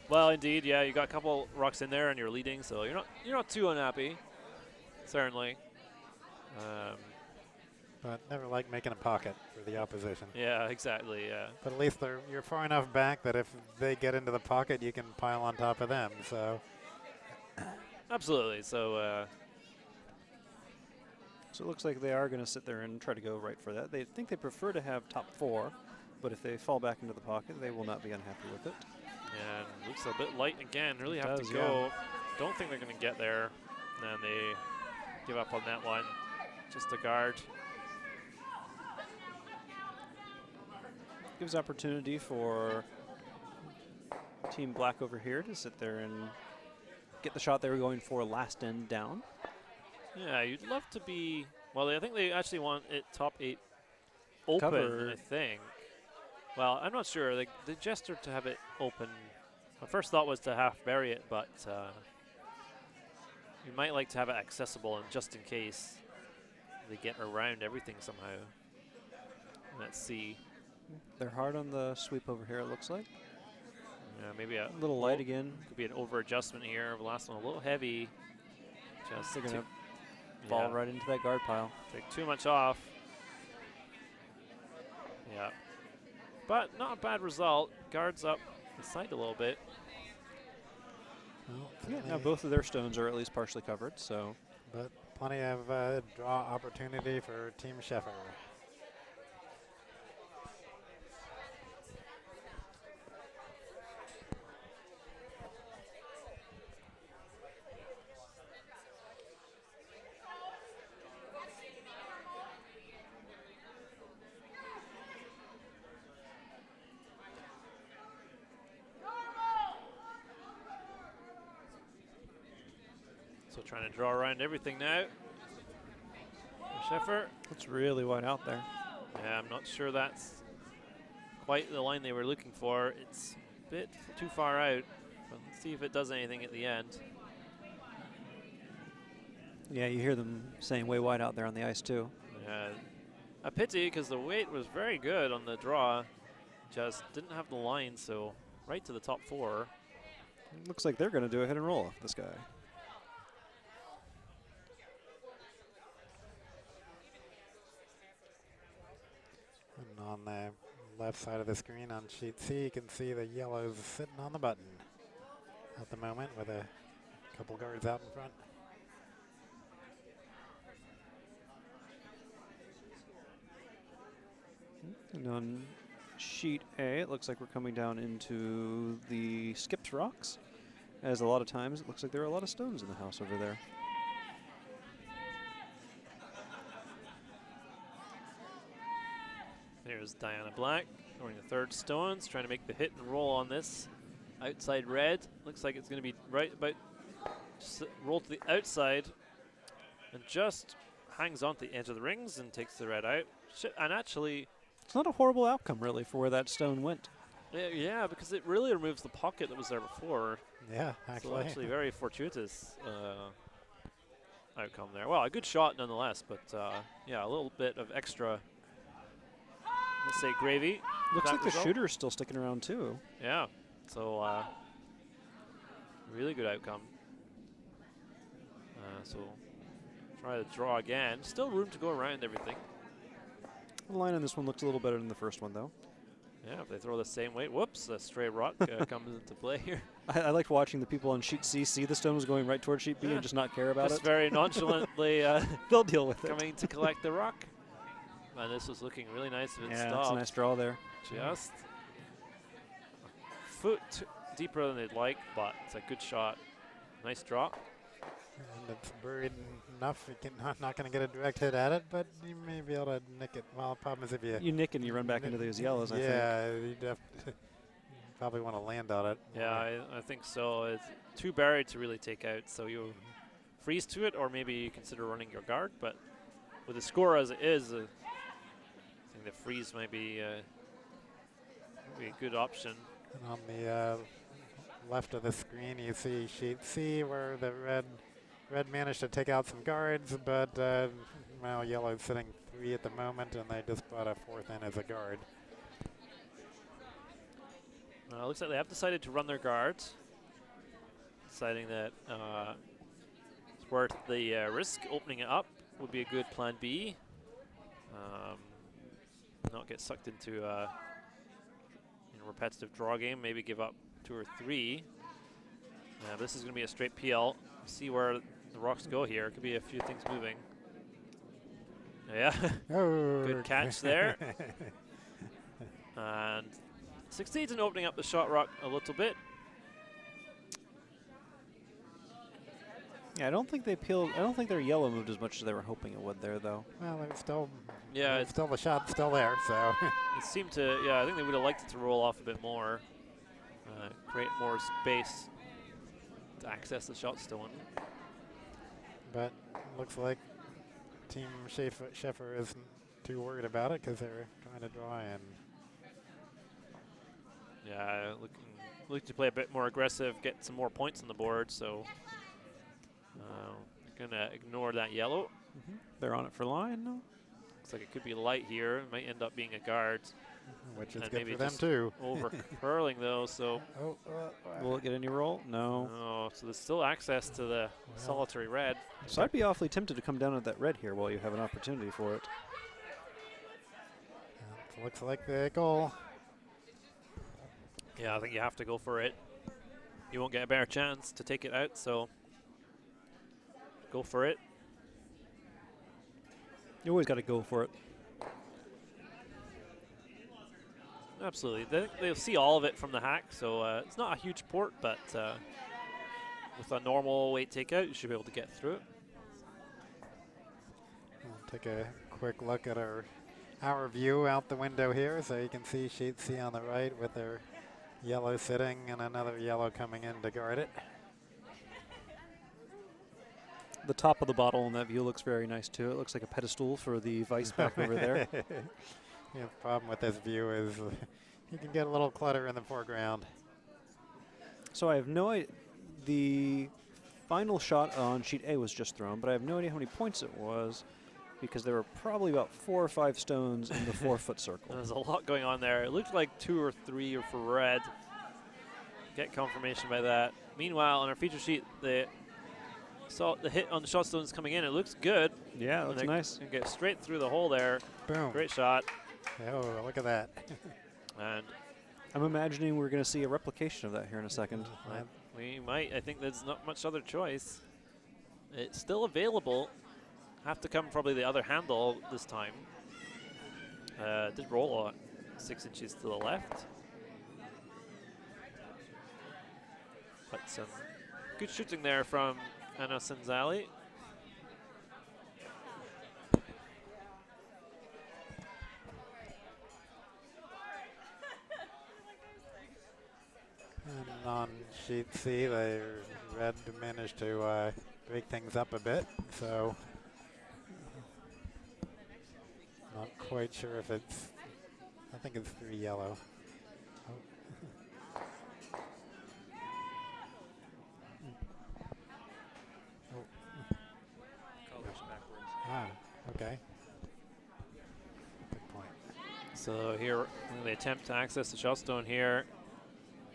Well, indeed, yeah, you got a couple rocks in there and you're leading, so you're not too unhappy. Certainly. But never like making a pocket for the opposition. Yeah, exactly, yeah. But at least you're far enough back that if they get into the pocket, you can pile on top of them. So Absolutely. So So it looks like they are going to sit there and try to go right for that. They think they prefer to have top 4, but if they fall back into the pocket, they will not be unhappy with it. and looks a bit light again. Really have does, to go. Don't think they're going to get there. And they give up on that one. Just a guard. Gives opportunity for Team Black over here to sit there and get the shot they were going for last end down. Yeah, you'd love to be. Well, I think they actually want it top 8 open. Covered. I think. Well, I'm not sure. They gestured to have it open. My first thought was to half bury it, but you might like to have it accessible, and just in case they get around everything somehow. Let's see. They're hard on the sweep over here, it looks like. Yeah, maybe a little light again. Could be an over adjustment here. The last one a little heavy. Just They're going to fall right into that guard pile. Take too much off. Yeah. but not a bad result. Guards up the side a little bit. Well, Yeah, now both of their stones are at least partially covered, so. but plenty of draw opportunity for Team Sheffer. So trying to draw around everything now. Sheffer. It's really wide out there. Yeah, I'm not sure that's quite the line they were looking for. It's a bit too far out. But let's see if it does anything at the end. Yeah, you hear them saying way wide out there on the ice, too. Yeah, a pity because the weight was very good on the draw. Just didn't have the line, so right to the top 4. Looks like they're going to do a hit and roll off this guy. And on the left side of the screen on sheet C, you can see the yellows sitting on the button at the moment with a couple guards out in front. And on sheet A, it looks like we're coming down into the skipped rocks. As a lot of times, it looks like there are a lot of stones in the house over there. There's Diana Black throwing the third stones, trying to make the hit and roll on this outside red. Looks like it's going to be right about roll to the outside and just hangs on to the edge of the rings and takes the red out. And actually, it's not a horrible outcome, really, for where that stone went. Yeah, because it really removes the pocket that was there before. Yeah, So actually very fortuitous outcome there. Well, a good shot nonetheless, but yeah, a little bit of extra, let's say, gravy. Looks like the shooter's still sticking around, too. Yeah, so really good outcome. So try to draw again. Still room to go around everything. The line on this one looks a little better than the first one, though. Yeah, if they throw the same weight, whoops, a stray rock comes into play here. I liked watching the people on sheet C see the stone was going right toward sheet B and just not care about just it. very nonchalantly they'll deal with it. coming to collect the rock. And this was looking really nice if it Yeah, stopped. it's a nice draw there. Just a foot deeper than they'd like, but it's a good shot. Nice draw. And it's buried enough, you can not going to get a direct hit at it, but you may be able to nick it. Well, the problem is if You nick and you run back into those yellows, I think. Yeah, you probably want to land on it. Yeah, I think so. It's too buried to really take out, so you freeze to it, or maybe you consider running your guard. But with the score as it is, I think the freeze might be a good option. And on the left of the screen, you see sheet C where the red managed to take out some guards, but well, yellow's sitting 3 at the moment, and they just brought a 4th in as a guard. Looks like they have decided to run their guards, deciding that it's worth the risk. Opening it up would be a good plan B. Not get sucked into a repetitive draw game, maybe give up 2 or 3. This is going to be a straight PL. See where the rocks go here. Could be a few things moving. Yeah, Oh, good catch there. And succeeds in opening up the shot rock a little bit. Yeah, I don't think they peeled. I don't think their yellow moved as much as they were hoping it would there, though. Well, it's still, Yeah, it's still the shot's still there, so. it seemed to, yeah, I think they would have liked it to roll off a bit more, create more space to access the shot stone. But looks like Team Sheffer isn't too worried about it because they're trying to draw in. Yeah, looking to play a bit more aggressive, get some more points on the board, so gonna ignore that yellow. They're on it for line, no? Looks like it could be light here. It might end up being a guard. Which is And good maybe for them just too. Over curling though, so. Oh, Will it get any roll? No. Oh, so there's still access to the solitary red. So I'd be awfully tempted to come down at that red here while you have an opportunity for it. looks like the goal. Yeah, I think you have to go for it. You won't get a better chance to take it out, so go for it. You always got to go for it. Absolutely. They'll see all of it from the hack, so it's not a huge port, but with a normal weight takeout, you should be able to get through it. We'll take a quick look at our view out the window here, so you can see sheet C on the right with their yellow sitting and another yellow coming in to guard it. The top of the bottle in that view looks very nice too. It looks like a pedestal for the vice back over there. Yeah, the problem with this view is you can get a little clutter in the foreground. So I have no idea. The final shot on sheet A was just thrown, but I have no idea how many points it was because there were probably about 4 or 5 stones in the 4-foot circle. There's a lot going on there. It looked like 2 or 3 for red. Get confirmation by that. Meanwhile, on our feature sheet, the hit on the shot stones coming in. It looks good. Yeah, it looks nice. And get straight through the hole there. Boom. Great shot. Oh, look at that. And I'm imagining we're going to see a replication of that here in a second. we might. I think there's not much other choice. It's still available. Have to come probably the other handle this time. Did roll 6 inches to the left. But some good shooting there from Anna Senzali. And on sheet C, red managed to break things up a bit, so not quite sure if it's, I think it's 3 yellow. Ah, okay. Good point. So here, when they attempt to access the shot stone here,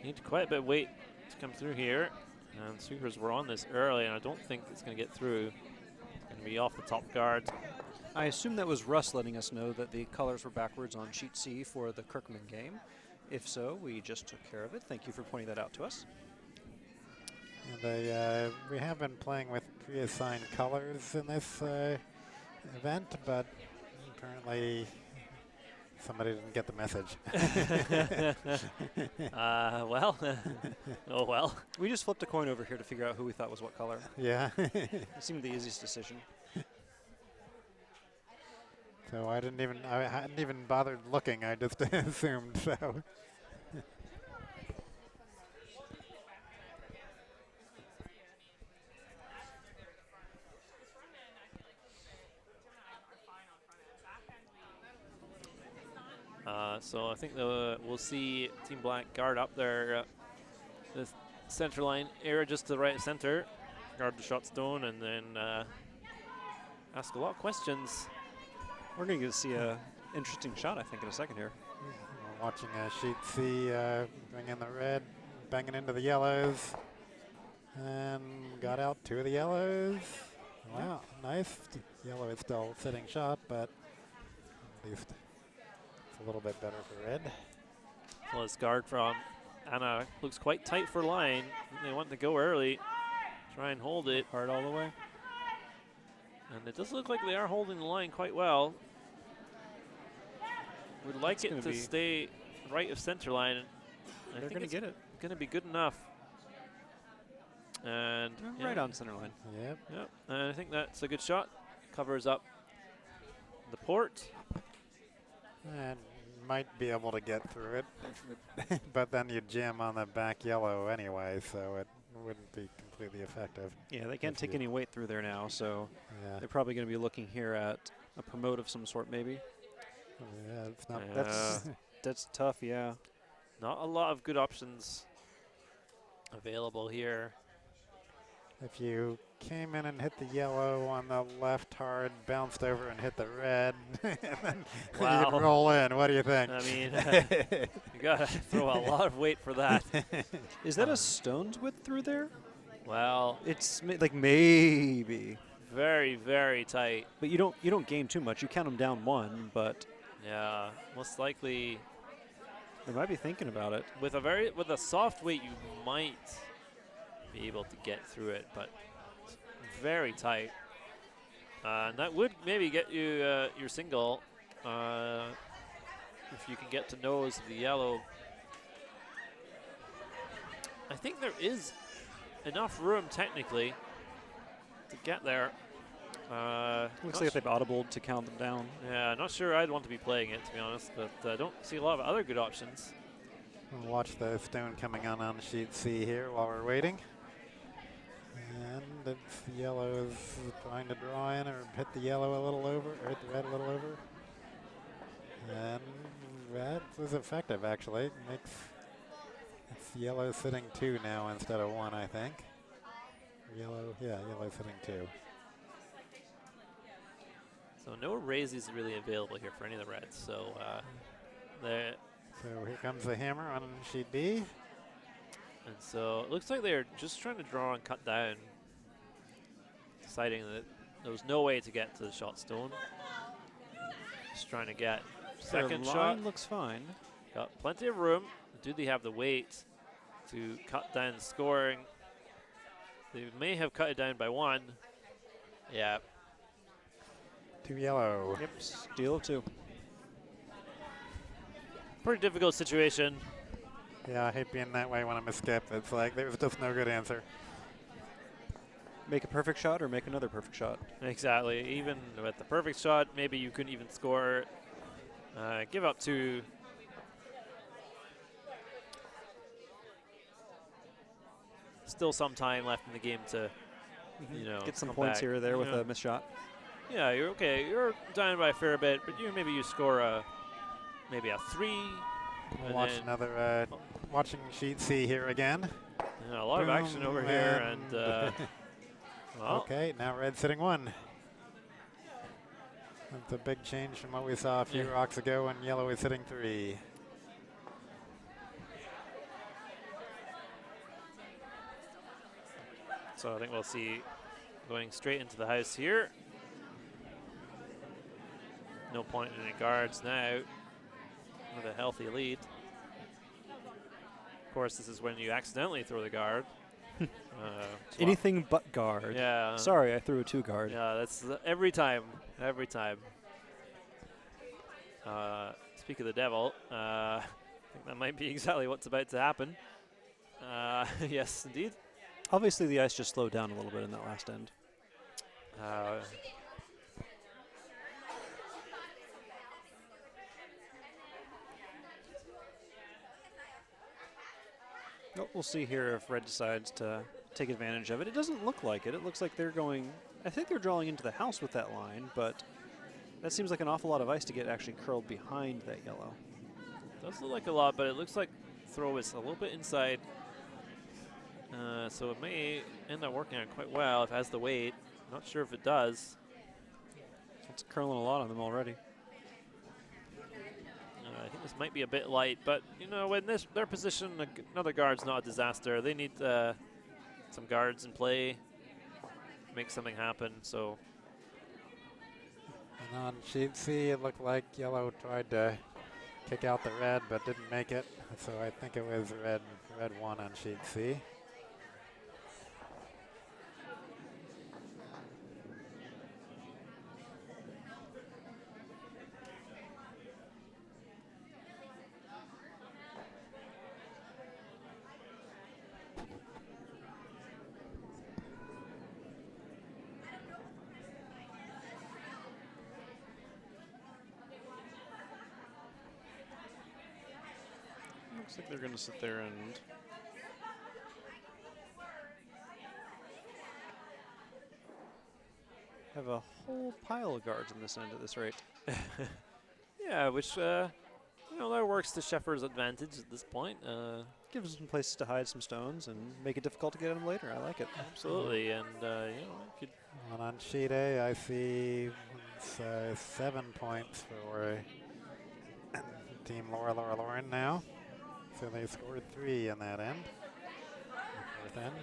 need quite a bit of weight to come through here. And sweepers were on this early, and I don't think it's going to get through. It's going to be off the top guard. I assume that was Russ letting us know that the colors were backwards on sheet C for the Kirkman game. If so, we just took care of it. Thank you for pointing that out to us. And we have been playing with pre-assigned colors in this event, but apparently somebody didn't get the message. Well, oh well. We just flipped a coin over here to figure out who we thought was what color. Yeah. It seemed the easiest decision. So I hadn't even bothered looking. I just assumed. So. So I think we'll see Team Black guard up there, the center line area just to the right center, guard the shot stone, and then ask a lot of questions. We're going to get to see an interesting shot, I think, in a second here. We're watching sheet C bring in the red, banging into the yellows, and got out 2 of the yellows. Wow, nice. Yellow is still sitting shot, but at least it's a little bit better for red. Well, this guard from Anna looks quite tight for line. They want to go early, try and hold it. Hard all the way. And it does look like they are holding the line quite well. Would like it to stay right of center line. They're going to get it. Going to be good enough. And right on center line. Yep. Yep. And I think that's a good shot. Covers up the port. And might be able to get through it, but then you jam on the back yellow anyway, so it wouldn't be completely effective. Yeah, they can't take any weight through there now, so yeah. They're probably going to be looking here at a promote of some sort, maybe. Yeah, it's not. That's tough. Yeah. Not a lot of good options available here. If you came in and hit the yellow on the left hard, bounced over and hit the red, and then wow. you could roll in. What do you think? I mean, you got to throw a lot of weight for that. Is that a stone's width through there? Well, it's like maybe. Very, very tight. But you don't gain too much. You count them down 1, but yeah, most likely They might be thinking about it. With a soft weight, you might be able to get through it, but it's very tight. And that would maybe get you your single if you can get to nose the yellow. I think there is enough room technically to get there. Looks like they've audibled to count them down. Yeah, not sure I'd want to be playing it, to be honest, but I don't see a lot of other good options. We'll watch the stone coming on sheet C here while we're waiting. And it's the yellow is trying to draw in or hit the yellow a little over, or hit the red a little over. And that was effective, actually. It's yellow sitting 2 now instead of 1, I think. Yellow sitting 2. So no raises really available here for any of the reds. So So here comes the hammer on sheet B. And so it looks like they're just trying to draw and cut down, deciding that there was no way to get to the shot stone. Just trying to get second Their shot. line looks fine. Got plenty of room. Do they have the weight to cut down the scoring? They may have cut it down by 1. Yeah. 2 yellow. Yep, steal of 2. Pretty difficult situation. Yeah, I hate being that way when I'm a skip. It's like there's just no good answer. Make a perfect shot or make another perfect shot. Exactly. Even with the perfect shot, maybe you couldn't even score. Give up 2. Still some time left in the game to, Get some come points back. here or there with Yeah. a missed shot. Yeah, you're okay. You're down by a fair bit, but maybe you score maybe a 3. We'll and watch then another, watching sheet C here again. a lot of action over here, and well, okay, now red sitting 1. That's a big change from what we saw a few rocks ago when yellow is sitting 3. so I think we'll see going straight into the house here. No point in any guards now with a healthy lead. Of course, this is when you accidentally throw the guard. Anything but guard. Yeah. Sorry, I threw a 2 guard. Yeah, that's every time. Every time. Speak of the devil, I think that might be exactly what's about to happen. Yes, indeed. Obviously, the ice just slowed down a little bit in that last end. Well, we'll see here if red decides to take advantage of it. It doesn't look like it. It looks like they're going, I think they're drawing into the house with that line, but that seems like an awful lot of ice to get actually curled behind that yellow. Does look like a lot, but it looks like throw is a little bit inside. So it may end up working out quite well if it has the weight. Not sure if it does. It's curling a lot on them already. I think this might be a bit light, but when their position, another guard's not a disaster. They need some guards in play, make something happen. So. And on sheet C, it looked like yellow tried to kick out the red, but didn't make it. So I think it was red 1 on sheet C. Looks like they're going to sit there and have a whole pile of guards in this end at this rate. Yeah, which that works to Sheffer's advantage at this point. Gives them places to hide some stones and make it difficult to get them later. I like it. Absolutely, and could. And on sheet A, I see 7 points for Team Lauren now. So they scored 3 in that end. The 4th end.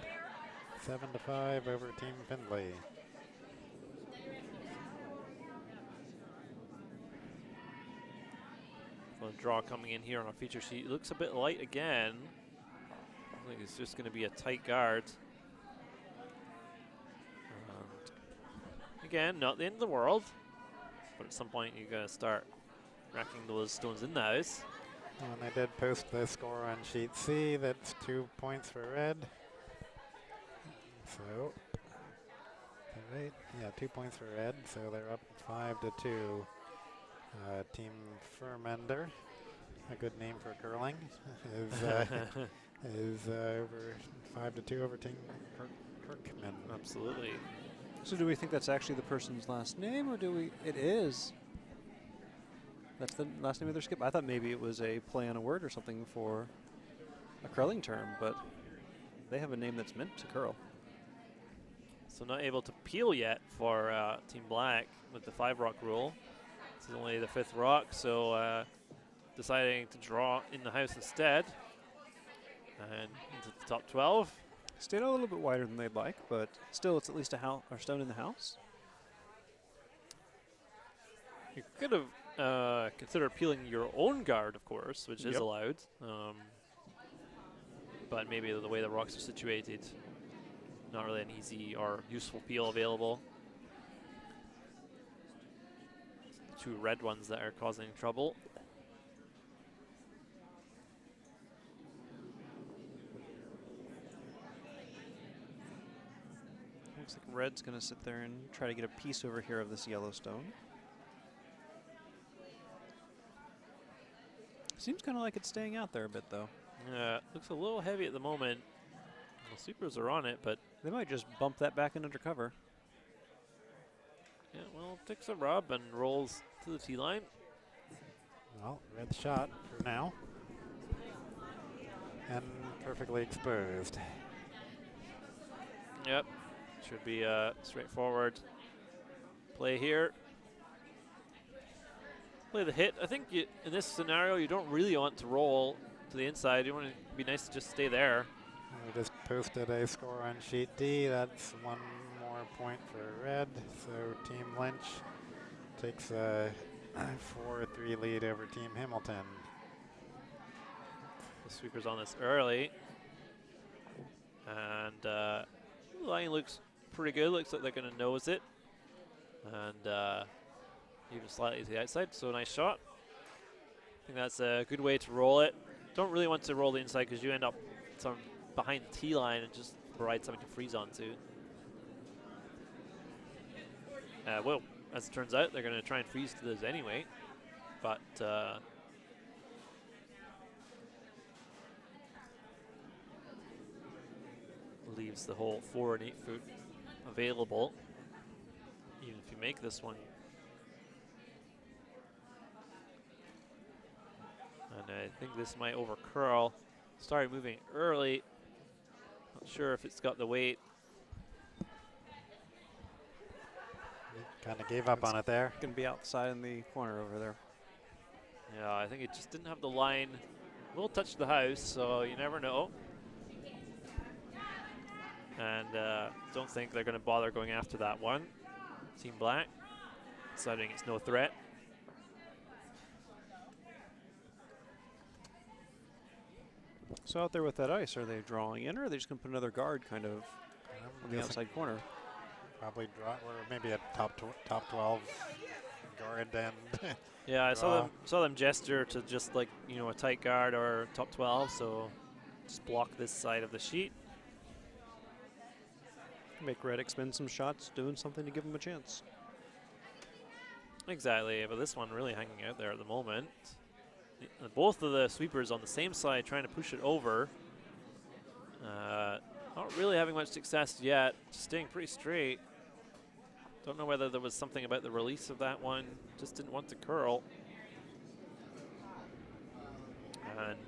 7-5 over Team Findlay. Well, draw coming in here on our feature sheet. It looks a bit light again. I think it's just going to be a tight guard. Again, not the end of the world, but at some point you're going to start racking those stones in the house. And I did post the score on sheet C. That's 2 points for red. So, right, yeah, 2 points for red. So they're up 5-2. Team Furmender, a good name for curling, is over 5-2 over Team Kirkman. Absolutely. So do we think that's actually the person's last name, or do we? It is. That's the last name of their skip. I thought maybe it was a play on a word or something for a curling term, but they have a name that's meant to curl. So not able to peel yet for Team Black with the 5-rock rule. This is only the 5th rock, so deciding to draw in the house instead. And into the top 12. Stayed a little bit wider than they'd like, but still it's at least a stone in the house. You could have considered peeling your own guard, of course, which is allowed. But maybe the way the rocks are situated, not really an easy or useful peel available. 2 red ones that are causing trouble. Looks like red's going to sit there and try to get a piece over here of this yellow stone. Seems kind of like it's staying out there a bit, though. Yeah, looks a little heavy at the moment. The sweepers are on it, but they might just bump that back in under cover. Yeah, well, takes a rub and rolls to the tee line. Well, red shot for now. And perfectly exposed. Yep, should be a straightforward play here. Play the hit. I think in this scenario, you don't really want to roll to the inside. You want to be nice to just stay there. We just posted a score on sheet D. That's 1 more point for red. So Team Lynch takes a 4-3 lead over Team Hamilton. The sweeper's on this early. And the line looks pretty good. Looks like they're going to nose it. And even slightly to the outside, so nice shot. I think that's a good way to roll it. Don't really want to roll the inside because you end up sort of behind the tee line and just provide something to freeze onto. Well, as it turns out, they're going to try and freeze to this anyway, but leaves the whole 4 and 8 foot available, even if you make this one. And I think this might over curl. Started moving early. Not sure if it's got the weight. Kind of gave up on it there. Going to be outside in the corner over there. Yeah, I think it just didn't have the line. Will touch the house, so you never know. And don't think they're going to bother going after that one. Team Black deciding it's no threat. So out there with that ice, are they drawing in, or are they just going to put another guard kind of on the outside corner? Probably draw, or maybe a top 12 guard and yeah, I saw them gesture to just like, you know, a tight guard or top 12, so just block this side of the sheet. Make red expend some shots, doing something to give them a chance. Exactly, but this one really hanging out there at the moment. Both of the sweepers on the same side trying to push it over. Not really having much success yet, just staying pretty straight. Don't know whether there was something about the release of that one, just didn't want to curl. And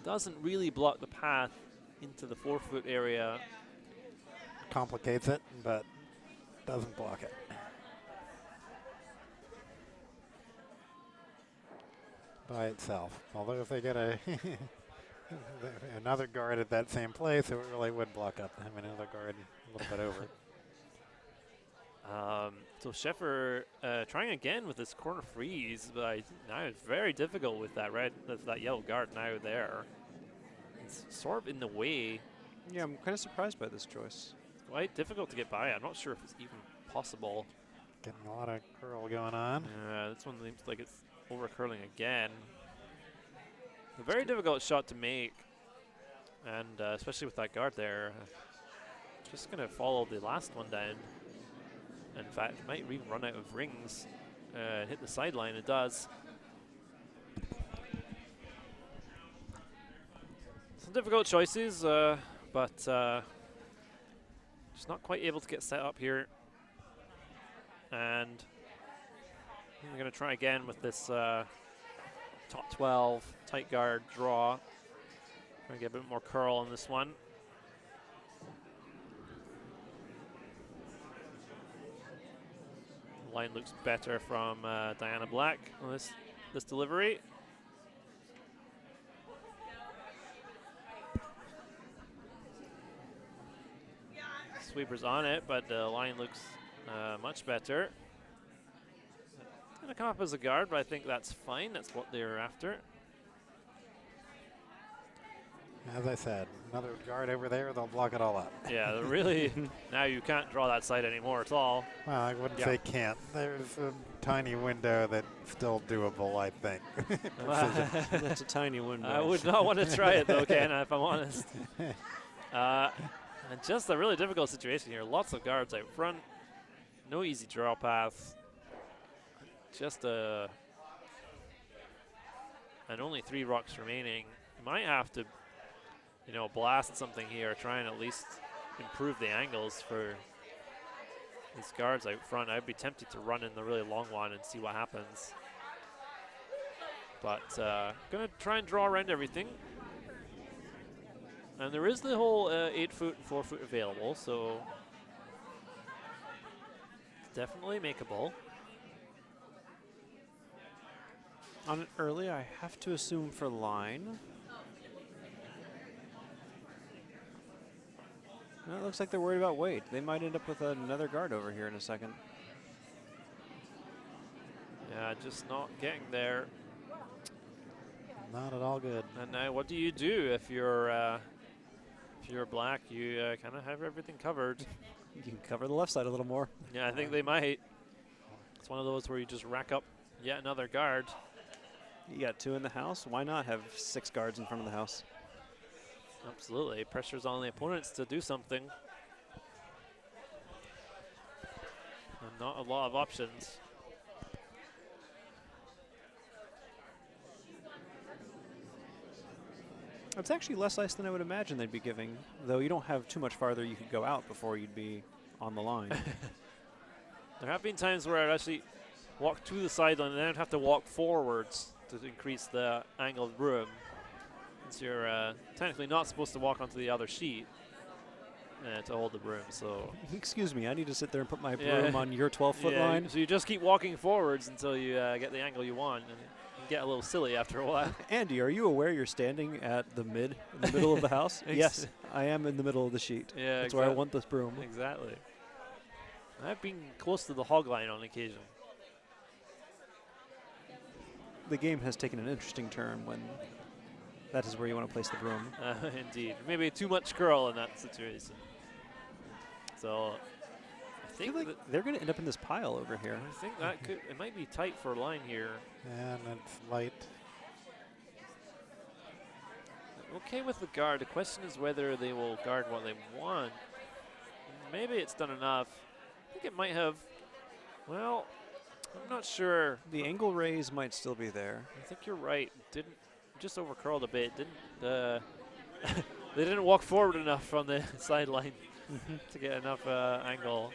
doesn't really block the path into the 4 foot area. Complicates it, but doesn't block it. By itself. Although if they get a another guard at that same place, it really would block up having another guard a little bit over. So Sheffer trying again with this corner freeze, but now it's very difficult with that that yellow guard now there. It's sort of in the way. Yeah, I'm kind of surprised by this choice. It's quite difficult to get by. I'm not sure if it's even possible. Getting a lot of curl going on. This one seems like it's over curling again. A very difficult shot to make, and especially with that guard there. Just going to follow the last one down. In fact, it might even run out of rings and hit the sideline. It does. Some difficult choices, but just not quite able to get set up here. And we're going to try again with this top 12 tight guard draw. Try to get a bit more curl on this one. Line looks better from Diana Black on this delivery. Sweeper's on it, but the line looks much better. It's going to come up as a guard, but I think that's fine. That's what they're after. As I said, another guard over there, they'll block it all up. Yeah, really, now you can't draw that side anymore at all. Well, I wouldn't say can't. There's a tiny window that's still doable, I think. That's a tiny window. I would not want to try it, though, Ken, if I'm honest. And just a really difficult situation here. Lots of guards out front. No easy draw path. Just and only 3 rocks remaining. You might have to, blast something here, try and at least improve the angles for these guards out front. I'd be tempted to run in the really long one and see what happens. But gonna try and draw around everything. And there is the whole 8-foot and 4-foot available, so it's definitely makeable. On it early, I have to assume for line. Well, it looks like they're worried about weight. They might end up with another guard over here in a second. Yeah, just not getting there. Not at all good. And now what do you do if you're black? You kind of have everything covered. You can cover the left side a little more. Yeah, I think they might. It's one of those where you just rack up yet another guard. You got 2 in the house. Why not have 6 guards in front of the house? Absolutely. Pressure's on the opponents to do something. And not a lot of options. It's actually less ice than I would imagine they'd be giving, though you don't have too much farther you could go out before you'd be on the line. There have been times where I'd actually walk to the sideline and then I'd have to walk forwards to increase the angle of the broom. So you're technically not supposed to walk onto the other sheet to hold the broom. So excuse me, I need to sit there and put my broom on your 12-foot line. So you just keep walking forwards until you get the angle you want, and you get a little silly after a while. Andy, are you aware you're standing at in the middle of the house? Yes, I am in the middle of the sheet. Yeah, that's where I want this broom. Exactly. I've been close to the hog line on occasion. The game has taken an interesting turn when that is where you want to place the broom. Indeed. Maybe too much curl in that situation. So I think like they're going to end up in this pile over here. I think that it might be tight for a line here. And it's light. Okay with the guard. The question is whether they will guard what they want. Maybe it's done enough. I think it might have. Well, I'm not sure. The angle raise might still be there. I think you're right. Didn't just over curled a bit. Didn't they didn't walk forward enough from the sideline to get enough angle.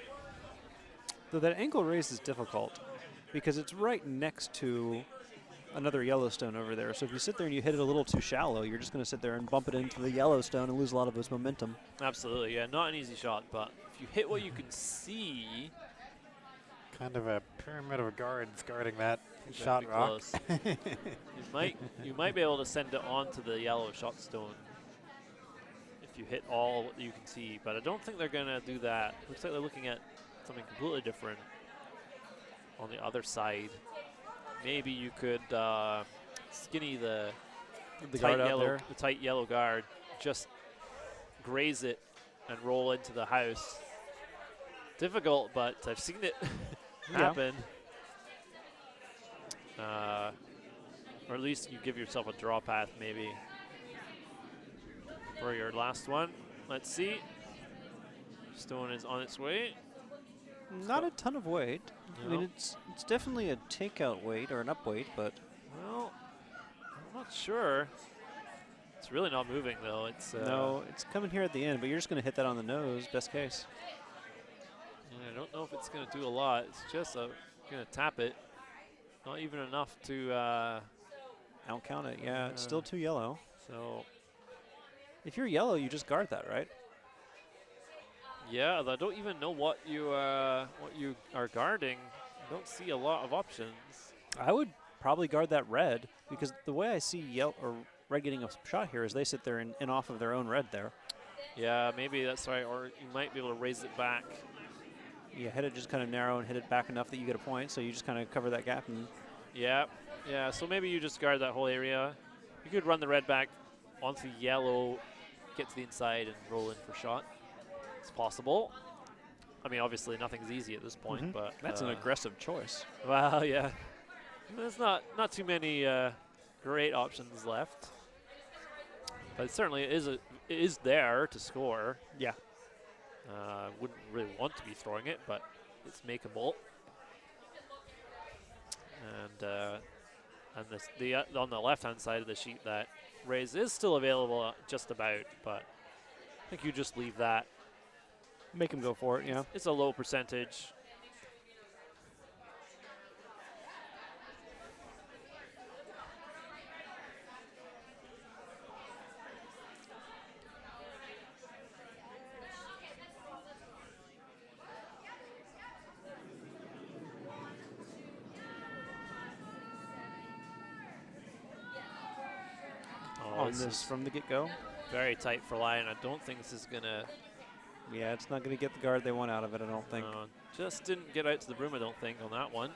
Though that angle raise is difficult because it's right next to another Yellowstone over there. So if you sit there and you hit it a little too shallow, you're just going to sit there and bump it into the Yellowstone and lose a lot of its momentum. Absolutely, yeah, not an easy shot, but if you hit what you can see. Kind of a pyramid of guards guarding that shot rock. you might be able to send it onto the yellow shot stone if you hit all what you can see, but I don't think they're going to do that. Looks like they're looking at something completely different on the other side. Maybe you could skinny the guard out yellow, there. the tight yellow guard, just graze it and roll into the house. Difficult, but I've seen it happen. Or at least you give yourself a draw path maybe for your last one. Let's see. Stone is on its way. Not a ton of weight. I No. mean, it's definitely a takeout weight or an up weight, but Well, I'm not sure. It's really not moving though. It's no, it's coming here at the end. But you're just going to hit that on the nose, best case. I don't know if it's going to do a lot. It's just going to tap it. Not even enough to. Out count it. Yeah, it's still too yellow. So If you're yellow, you just guard that, right? yeah, I don't even know what you are guarding. I don't see a lot of options. I would probably guard that red because the way I see yellow or red getting a shot here is they sit there and off of their own red there. Yeah, maybe that's right. Or you might be able to raise it back. You hit it just kind of narrow and hit it back enough that you get a point, so you just kind of cover that gap. And Yeah. So maybe you just guard that whole area. You could run the red back onto yellow, get to the inside, and roll in for shot. It's possible. I mean, obviously nothing's easy at this point, but that's an aggressive choice. Well, yeah. There's not too many great options left, but it certainly is there to score. Yeah. Wouldn't really want to be throwing it, but it's makeable. And on the left-hand side of the sheet, that raise is still available just about, but I think you just leave that. Make him go for it, yeah. It's a low percentage. On this from the get-go. Very tight for Lion. I don't think this is going to... Yeah, it's not going to get the guard they want out of it, I don't think. Just didn't get out to the broom, I don't think, on that one.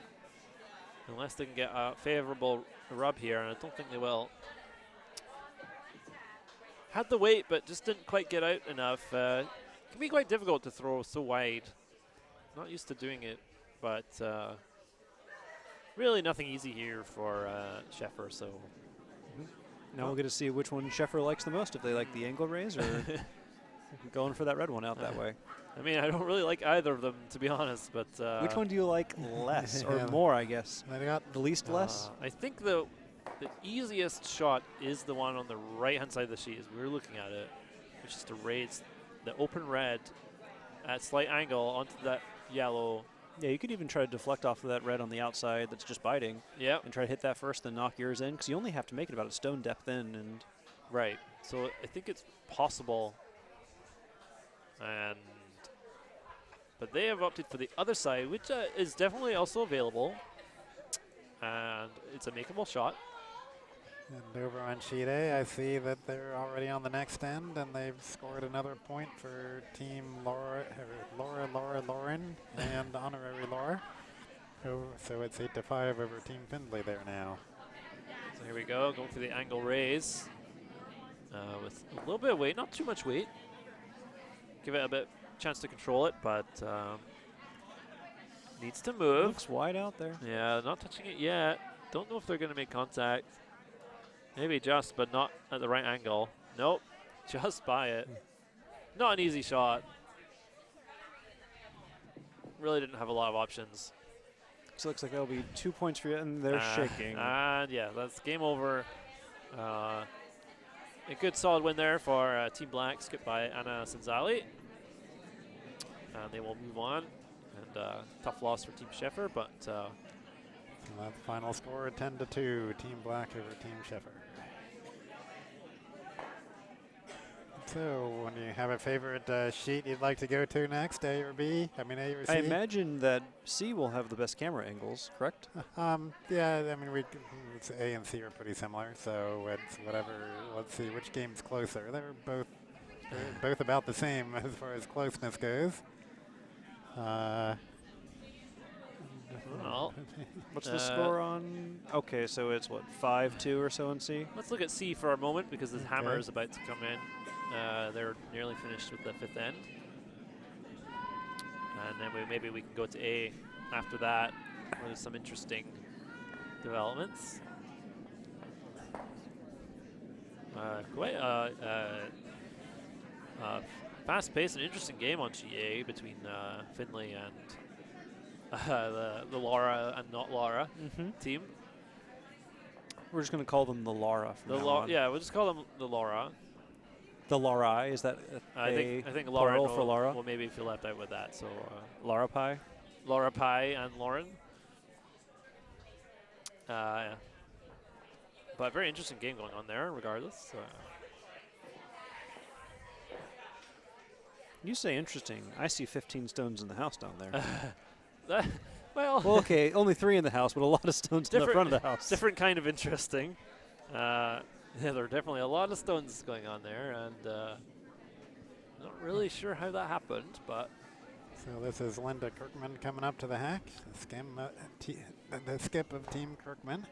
Unless they can get a favorable rub here, and I don't think they will. Had the weight, but just didn't quite get out enough. Can be quite difficult to throw so wide. Not used to doing it, but really nothing easy here for Sheffer, so... Now we'll get to see which one Sheffer likes the most, if they like the angle raise or going for that red one out that way. I mean, I don't really like either of them, to be honest, but... which one do you like less or more, I guess? They got the least less? I think the easiest shot is the one on the right-hand side of the sheet as we were looking at it, which is to raise the open red at slight angle onto that yellow. Yeah, you could even try to deflect off of that red on the outside that's just biting. Yep. And try to hit that first, then knock yours in, because you only have to make it about a stone depth in. And right. So I think it's possible. But they have opted for the other side, which is definitely also available. And it's a makeable shot. And over on sheet A, I see that they're already on the next end, and they've scored another point for Team Lauren, and Honorary Laura. So it's 8-5 over Team Findlay there now. So here we go, going for the angle raise with a little bit of weight, not too much weight. Give it a bit chance to control it, but needs to move. Looks wide out there. Yeah, not touching it yet. Don't know if they're going to make contact. Maybe just, but not at the right angle. Nope, just by it. Not an easy shot. Really didn't have a lot of options. So it looks like that'll be 2 points for you, and they're shaking. And yeah, that's game over. A good solid win there for Team Black, skipped by Anna Senzali. And they will move on. And tough loss for Team Sheffer, but... So that final score, 10-2, Team Black over Team Sheffer. So, when you have a favorite sheet you'd like to go to next, A or B? I mean, A or C? I imagine that C will have the best camera angles, correct? Yeah, I mean, it's A and C are pretty similar, so it's whatever. Let's see which game's closer. They're both about the same as far as closeness goes. Well, What's the score on? Okay, so it's what, 5-2 or so in C? let's look at C for a moment because the hammer Okay. is about to come in. They're nearly finished with the fifth end. And then maybe we can go to A after that, where there's some interesting developments. Quite fast-paced and interesting game on GA between Finley and the Laura and not Laura team. We're just going to call them the Laura from now on. Yeah, we'll just call them the Laura. The Laura, is that I think Laura plural for Laura? Well, maybe feel left out with that. So Laura Pie? Laura Pie and Lauren. Yeah. But very interesting game going on there, regardless. You say interesting. I see 15 stones in the house down there. Well, okay, only 3 in the house, but a lot of stones in the front of the house. Different kind of interesting. Yeah, there are definitely a lot of stones going on there, and not really sure how that happened, but. So this is Linda Kirkman coming up to the hack, the skip of Team Kirkman.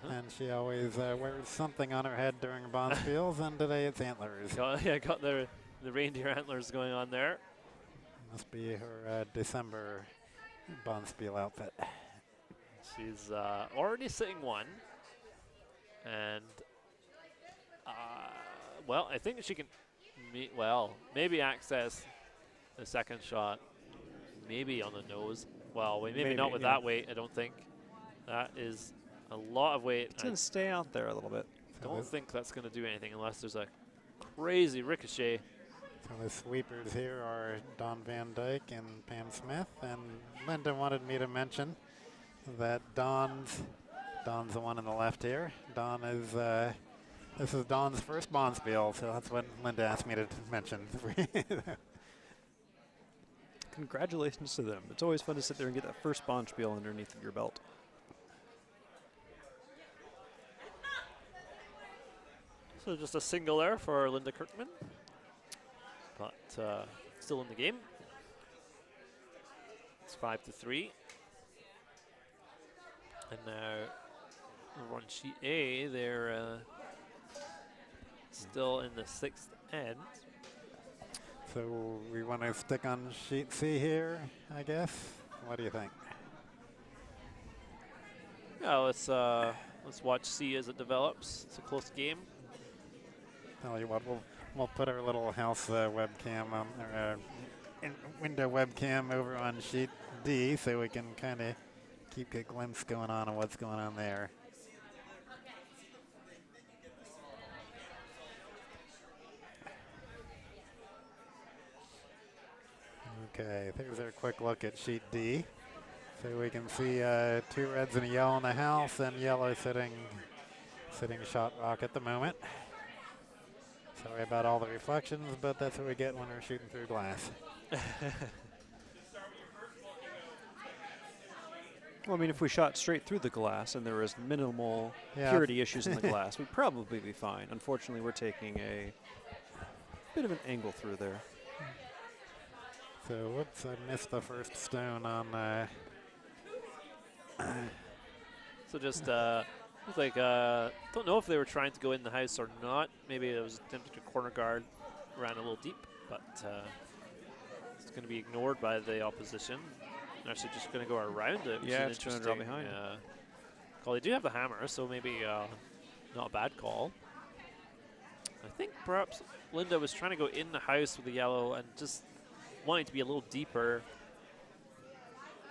And she always wears something on her head during bonspiels, and today it's antlers. Got the reindeer antlers going on there. Must be her December bonspiel outfit. She's already sitting 1. And, well, I think she can, maybe access the second shot, maybe on the nose. Well, maybe not with that weight, I don't think. That is a lot of weight. It's going to stay out there a little bit. Don't think that's going to do anything unless there's a crazy ricochet. So the sweepers here are Don Van Dyke and Pam Smith. And Linda wanted me to mention that Don's the one on the left here. Don is, this is Don's first bonspiel, so that's what Linda asked me to mention. Congratulations to them. It's always fun to sit there and get that first bonspiel underneath your belt. So just a single there for Linda Kirkman. But still in the game. It's 5-3. And now over on sheet A, they're still in the 6th end. So we want to stick on sheet C here, I guess. What do you think? Yeah, let's watch C as it develops. It's a close game. Tell you what, we'll put our little house webcam or window webcam over on sheet D, so we can kind of keep a glimpse going on of what's going on there. Okay, there's our quick look at sheet D. So we can see 2 reds and a yellow in the house, and yellow sitting shot rock at the moment. Sorry about all the reflections, but that's what we get when we're shooting through glass. Well, I mean, if we shot straight through the glass and there was minimal purity issues in the glass, we'd probably be fine. Unfortunately, we're taking a bit of an angle through there. So, whoops, I missed the first stone on... So just, looks like, don't know if they were trying to go in the house or not. Maybe it was attempted to corner guard, ran a little deep, but it's going to be ignored by the opposition. They're actually just going to go around it. Yeah, it's going to draw behind. Call. They do have the hammer, so maybe not a bad call. I think perhaps Linda was trying to go in the house with the yellow and just wanting to be a little deeper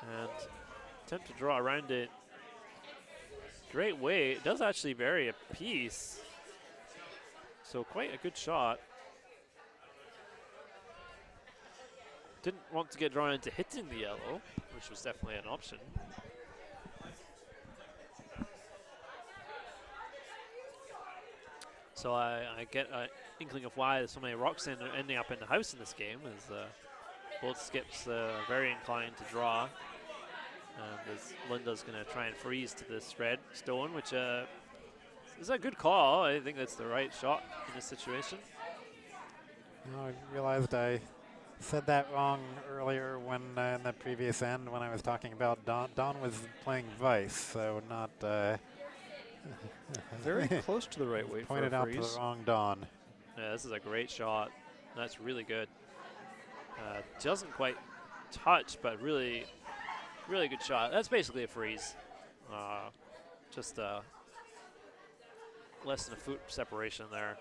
and attempt to draw around it. Great way. It does actually vary a piece. So quite a good shot. Didn't want to get drawn into hitting the yellow, which was definitely an option. So I get an inkling of why so many rocks ending up in the house in this game, is both skips very inclined to draw. And as Linda's going to try and freeze to this red stone, which is a good call. I think that's the right shot in this situation. I realized I said that wrong earlier when in the previous end when I was talking about Don. Don was playing Vice, so not. Very close to the right weight for a pointed out to the freeze. wrong Don. Yeah, this is a great shot. That's really good. Doesn't quite touch, but really, really good shot. That's basically a freeze. Just less than a foot separation there.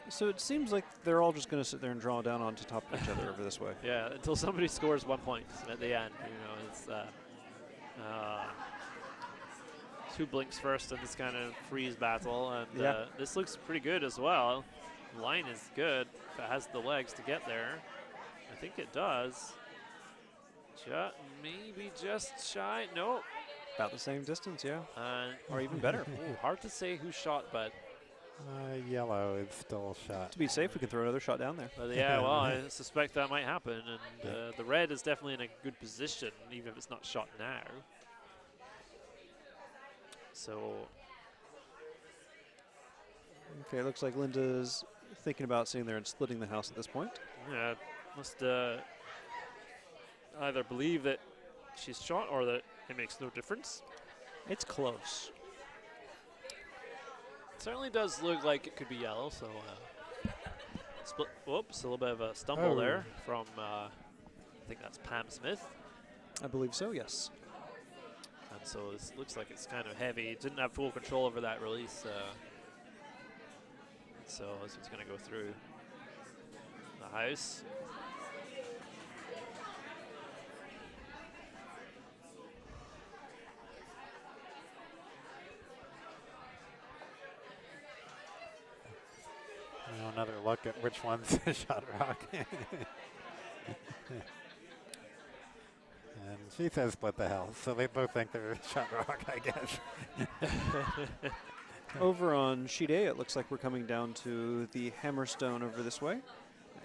So it seems like they're all just going to sit there and draw down onto top of each other over this way. Yeah, until somebody scores 1 point at the end. You know, it's 2 blinks first in this kind of freeze battle, and this looks pretty good as well. Line is good if it has the legs to get there. I think it does. Maybe just shy. Nope. About the same distance, yeah. Or even better. Ooh, hard to say who shot, but Yellow is still shot. To be safe, we can throw another shot down there. yeah, well, I suspect that might happen. And the red is definitely in a good position, even if it's not shot now. So. Okay, it looks like Linda's thinking about sitting there and splitting the house at this point. Yeah, must either believe that she's shot or that it makes no difference. It's close. It certainly does look like it could be yellow, so split. Whoops, a little bit of a stumble there from, I think that's Pam Smith. I believe so, yes. And so this looks like it's kind of heavy. Didn't have full control over that release. So this one's going to go through the house. Another look at which one's shot rock. And she says split the house, so they both think they're shot rock, I guess. Over on sheet A, it looks like we're coming down to the hammerstone over this way.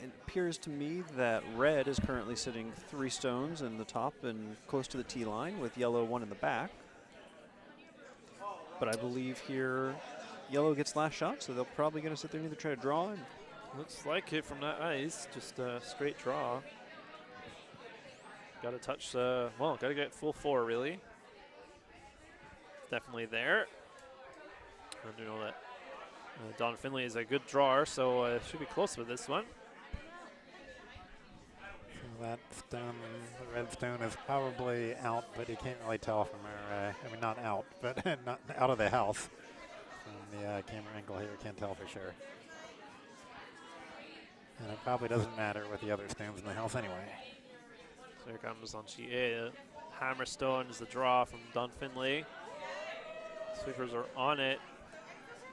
It appears to me that red is currently sitting 3 stones in the top and close to the tee line, with yellow 1 in the back. But I believe here yellow gets last shot, so they're probably going to sit there and either try to draw in. Looks like it from that ice, just a straight draw. Got to touch, got to get full 4 really. It's definitely there. And you know that Don Finley is a good drawer, so should be close with this one. So that stone, the red stone, is probably out, but you can't really tell from her. I mean, not out, but not out of the house. From the camera angle here, can't tell for sure. And it probably doesn't matter with the other stones in the house anyway. So here comes on sheet A. Hammerstone is the draw from Don Finley. Sweepers are on it.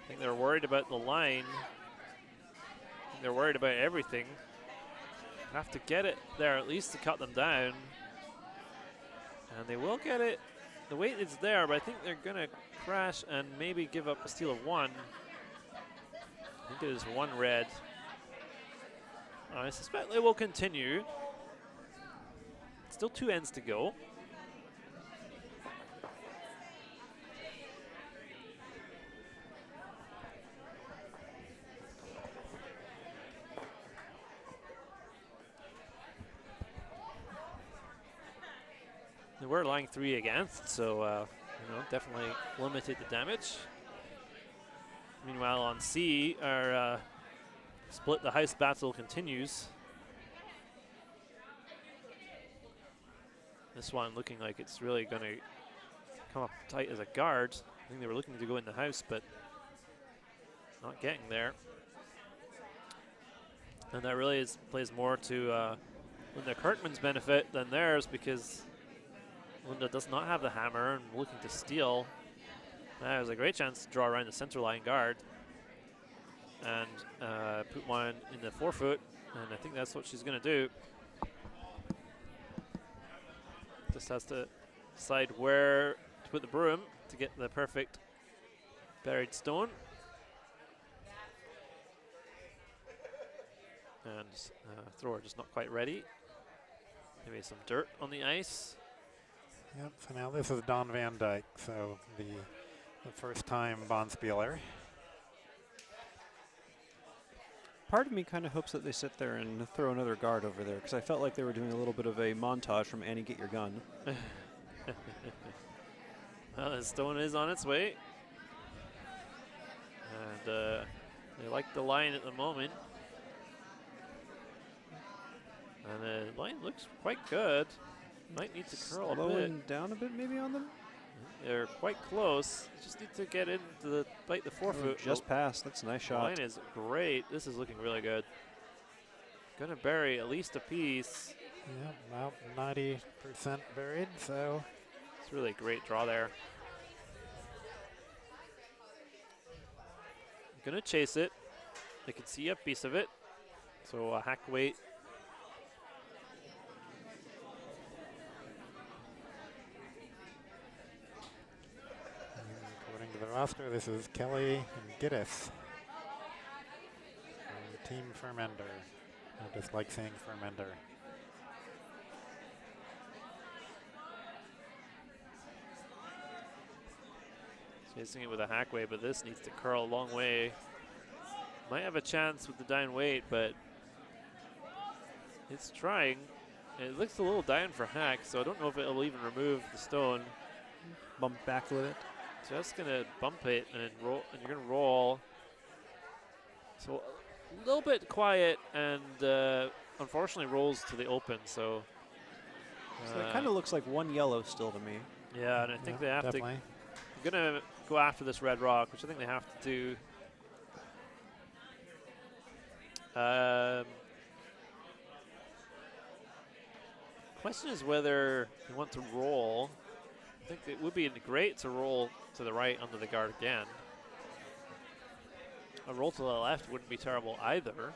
I think they're worried about the line. I think they're worried about everything. Have to get it there at least to cut them down. And they will get it. The weight is there, but I think they're going to crash and maybe give up a steal of 1. I think it is 1 red. I suspect they will continue. Still 2 ends to go. They were lying 3 against, so definitely limited the damage. Meanwhile, on C, our split the house battle continues. This one looking like it's really going to come up tight as a guard. I think they were looking to go in the house, but not getting there. And that really plays more to Linda Kirkman's benefit than theirs, because Linda does not have the hammer and looking to steal. There's a great chance to draw around the center line guard and put one in the 4-foot, and I think that's what she's going to do. Just has to decide where to put the broom to get the perfect buried stone. And thrower just not quite ready. Maybe some dirt on the ice. Yep, so now this is Don Van Dyke, so the first time Bonspieler. part of me kind of hopes that they sit there and throw another guard over there, because I felt like they were doing a little bit of a montage from Annie Get Your Gun. Well, the stone is on its way. And they like the line at the moment. And the line looks quite good. Might need to curl a bit. Slowing down a bit maybe on them? They're quite close. Just need to get into the bite the forefoot. Just passed. That's a nice The shot. line is great. This is looking really good. Gonna bury at least a piece. Yeah, about 90% buried, so. It's really a great draw there. Gonna chase it. They can see a piece of it. So a hack weight. According to the roster, this is Kelly and Giddis. Team Fermender. I just like saying Fermender. Chasing it with a hackway, but this needs to curl a long way. Might have a chance with the down weight, but it's trying. It looks a little down for hack, so I don't know if it'll even remove the stone. Bump back a little bit. Just gonna bump it and roll, and you're gonna roll. So a little bit quiet, and unfortunately rolls to the open. So, So that kind of looks like one yellow still to me. yeah, and I think they have Definitely. to. Gonna go after this red rock, which I think they have to do. Question is whether you want to roll. I think it would be great to roll to the right under the guard again. A roll to the left wouldn't be terrible either.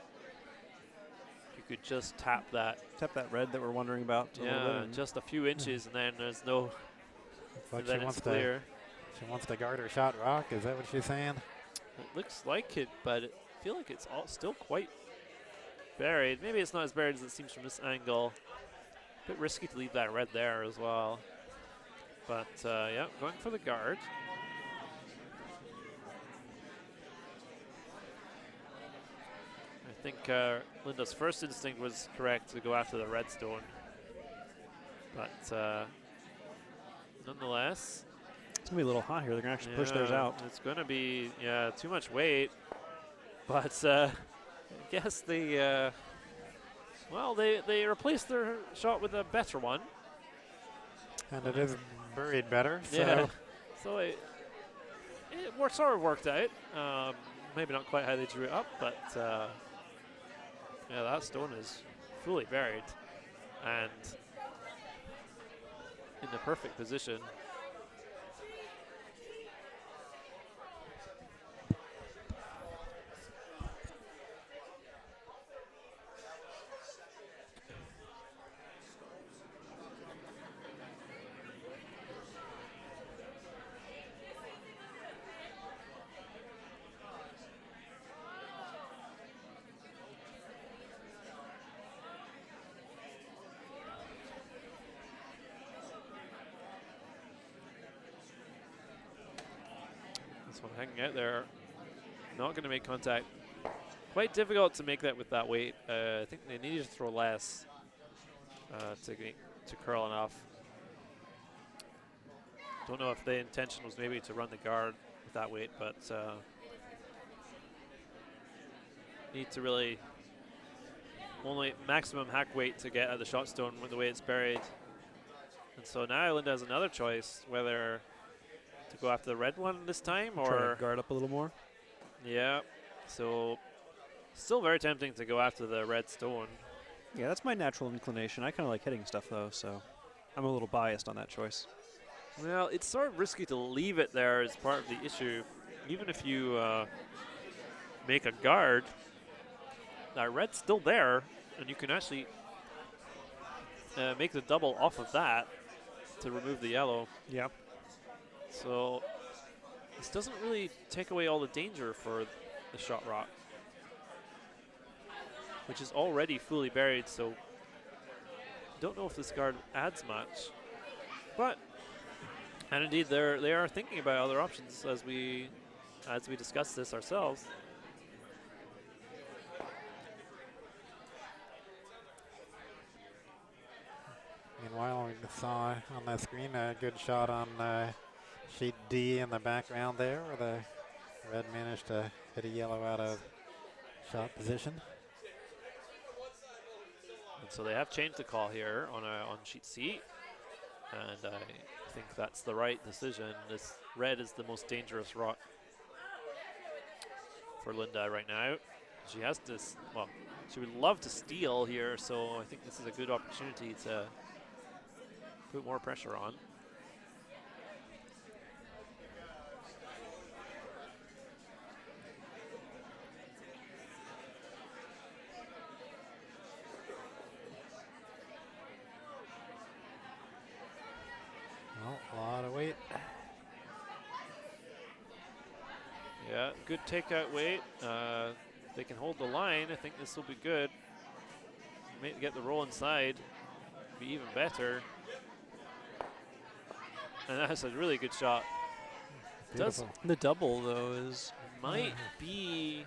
You could just tap that. Tap that red that we're wondering about. A little bit Yeah, and just a few inches, and then there's no. Looks like And then she it's wants clear. she wants to guard her shot rock. Is that what she's saying? It looks like it, but I feel like it's all still quite buried. Maybe it's not as buried as it seems from this angle. A bit risky to leave that red there as well. But yeah, going for the guard. I think Linda's first instinct was correct to go after the red stone. But nonetheless, it's going to be a little hot here. They're going to actually push theirs yeah, out. It's going to be too much weight. But I guess they replaced their shot with a better one. And it is buried better. So Yeah. So it sort of worked out. Maybe not quite how they drew it up, but yeah, that stone is fully buried and in the perfect position. This one hanging out there, not going to make contact. Quite difficult to make that with that weight. I think they needed to throw less to curl enough. Don't know if the intention was maybe to run the guard with that weight, but need to really only maximum hack weight to get at the shot stone with the way it's buried. And so now Linda has another choice, whether to go after the red one this time Try or to guard up a little more. yeah. So still very tempting to go after the red stone. Yeah, that's my natural inclination. I kind of like hitting stuff, though, so I'm a little biased on that choice. Well, it's sort of risky to leave it there as part of the issue. Even if you make a guard, that red's still there, and you can actually make the double off of that to remove the yellow. Yeah. So this doesn't really take away all the danger for the shot rock, which is already fully buried, so don't know if this guard adds much. But, and indeed they are thinking about other options as we discuss this ourselves. Meanwhile, we saw on the screen a good shot on sheet D in the background there, where the red managed to hit a yellow out of shot position. And so they have changed the call here on sheet C, and I think that's the right decision. This red is the most dangerous rock for Linda right now. She has this, well, she would love to steal here, so I think this is a good opportunity to put more pressure on. Well, a lot of weight. Yeah, good takeout weight. They can hold the line. I think this will be good. Maybe get the roll inside, be even better. And that's a really good shot. Beautiful. The double, though, is... Might be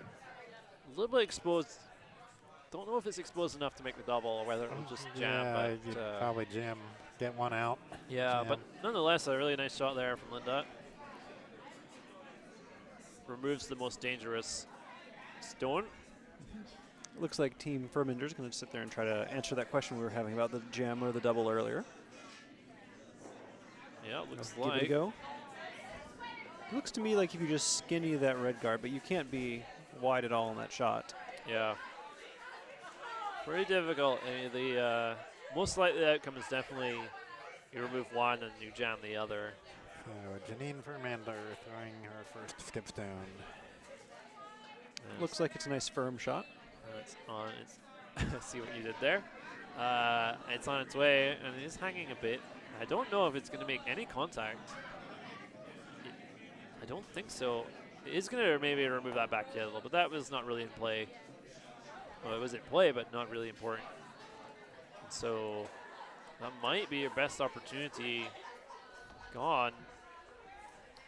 a little bit exposed. Don't know if it's exposed enough to make the double or whether it will just jam. Yeah, But, you'd probably jam, get one out. yeah, jam. but nonetheless, a really nice shot there from Linda. Removes the most dangerous stone. Looks like Team Furminder's going to sit there and try to answer that question we were having about the jam or the double earlier. Yeah, looks Give it a like. go. It looks to me like if you just skinny that red guard, but you can't be wide at all in that shot. Yeah. Pretty difficult. I mean, the most likely outcome is definitely you remove one and you jam the other. So Janine Vermander throwing her first skip stone. Looks like it's a nice firm shot. It's on. It's see what you did there. It's on its way and it is hanging a bit. I don't know if it's going to make any contact. I don't think so. It is going to maybe remove that back yellow, but that was not really in play. Well, it was in play, but not really important. And so that might be your best opportunity gone.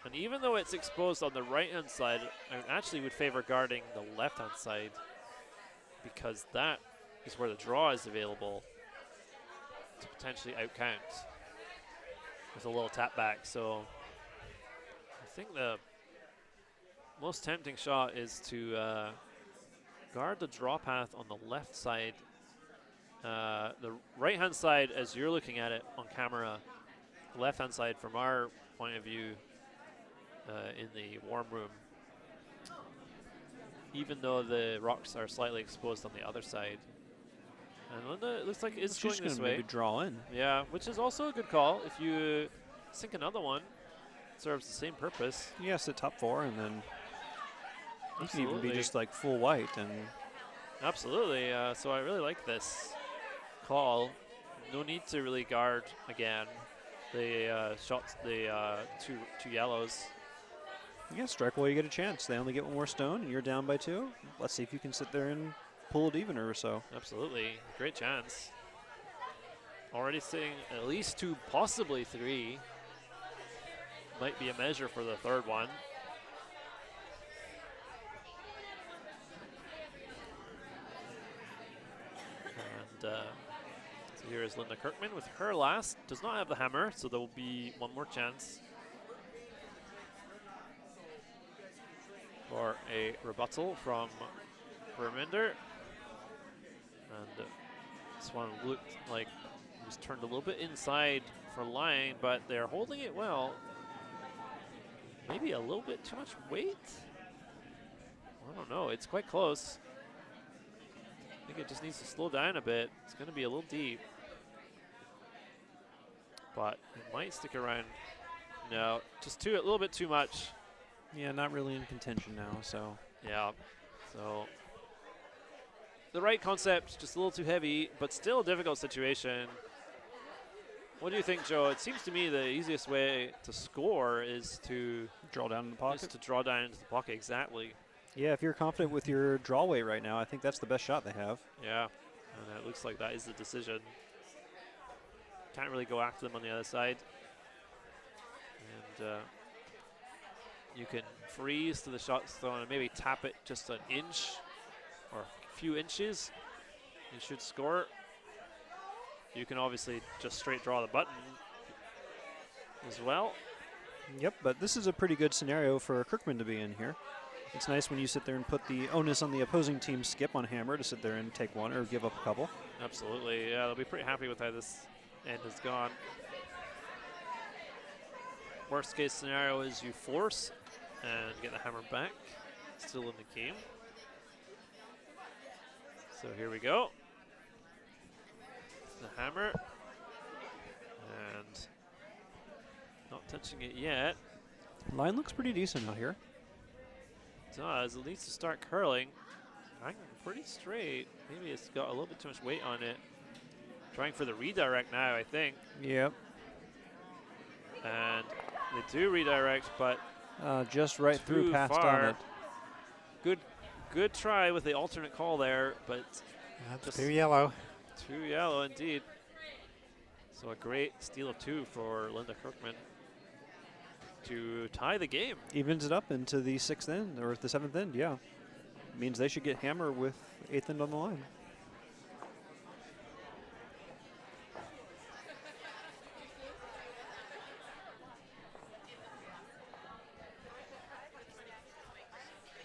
And even though it's exposed on the right-hand side, I actually would favor guarding the left-hand side because that is where the draw is available to potentially outcount with a little tap back. So I think the most tempting shot is to guard the draw path on the left side. The right-hand side, as you're looking at it on camera, left-hand side from our point of view in the warm room, even though the rocks are slightly exposed on the other side. And Linda, it looks like it's going just this gonna way. maybe draw in. Yeah, which is also a good call. If you sink another one, it serves the same purpose. Yes, at top four, and then you can even be Absolutely. just like full white. And Absolutely. So I really like this call. No need to really guard again. The shots, the two yellows. yeah, strike while you get a chance. They only get one more stone, and you're down by 2. Let's see if you can sit there and pull it even or so. Absolutely. Great chance. Already seeing at least 2, possibly 3. Might be a measure for the third one. And so here is Linda Kirkman with her last. Does not have the hammer, so there will be one more chance for a rebuttal from Verminder. And this one looked like it was turned a little bit inside for line, but they're holding it well. Maybe a little bit too much weight? I don't know. It's quite close. I think it just needs to slow down a bit. It's going to be a little deep. But it might stick around. No, just a little bit too much. Yeah, not really in contention now, so. Yeah, so the right concept, just a little too heavy, but still a difficult situation. What do you think, Joe? It seems to me the easiest way to score is to Draw down in the pocket. draw down into the pocket. Exactly. Yeah, if you're confident with your draw weight right now, I think that's the best shot they have. Yeah, and it looks like that is the decision. Can't really go after them on the other side. And you can freeze to the shot zone and maybe tap it just an inch or a few inches. You should score. You can obviously just straight draw the button as well. Yep, but this is a pretty good scenario for Kirkman to be in here. It's nice when you sit there and put the onus on the opposing team's skip on hammer to sit there and take one or give up a couple. Absolutely, yeah, they'll be pretty happy with how this end has gone. Worst case scenario is you force and get the hammer back, still in the game. So here we go. The hammer, and not touching it yet. Line looks pretty decent out here. It does. It needs to start curling. Hanging pretty straight. Maybe it's got a little bit too much weight on it. Trying for the redirect now, I think. Yep. And they do redirect, but just right through past on it. Good try with the alternate call there, but That's too yellow. Too yellow indeed. So a great steal of 2 for Linda Kirkman to tie the game. Evens it up into the 6th end, or the 7th end, yeah. Means they should get hammer with 8th end on the line.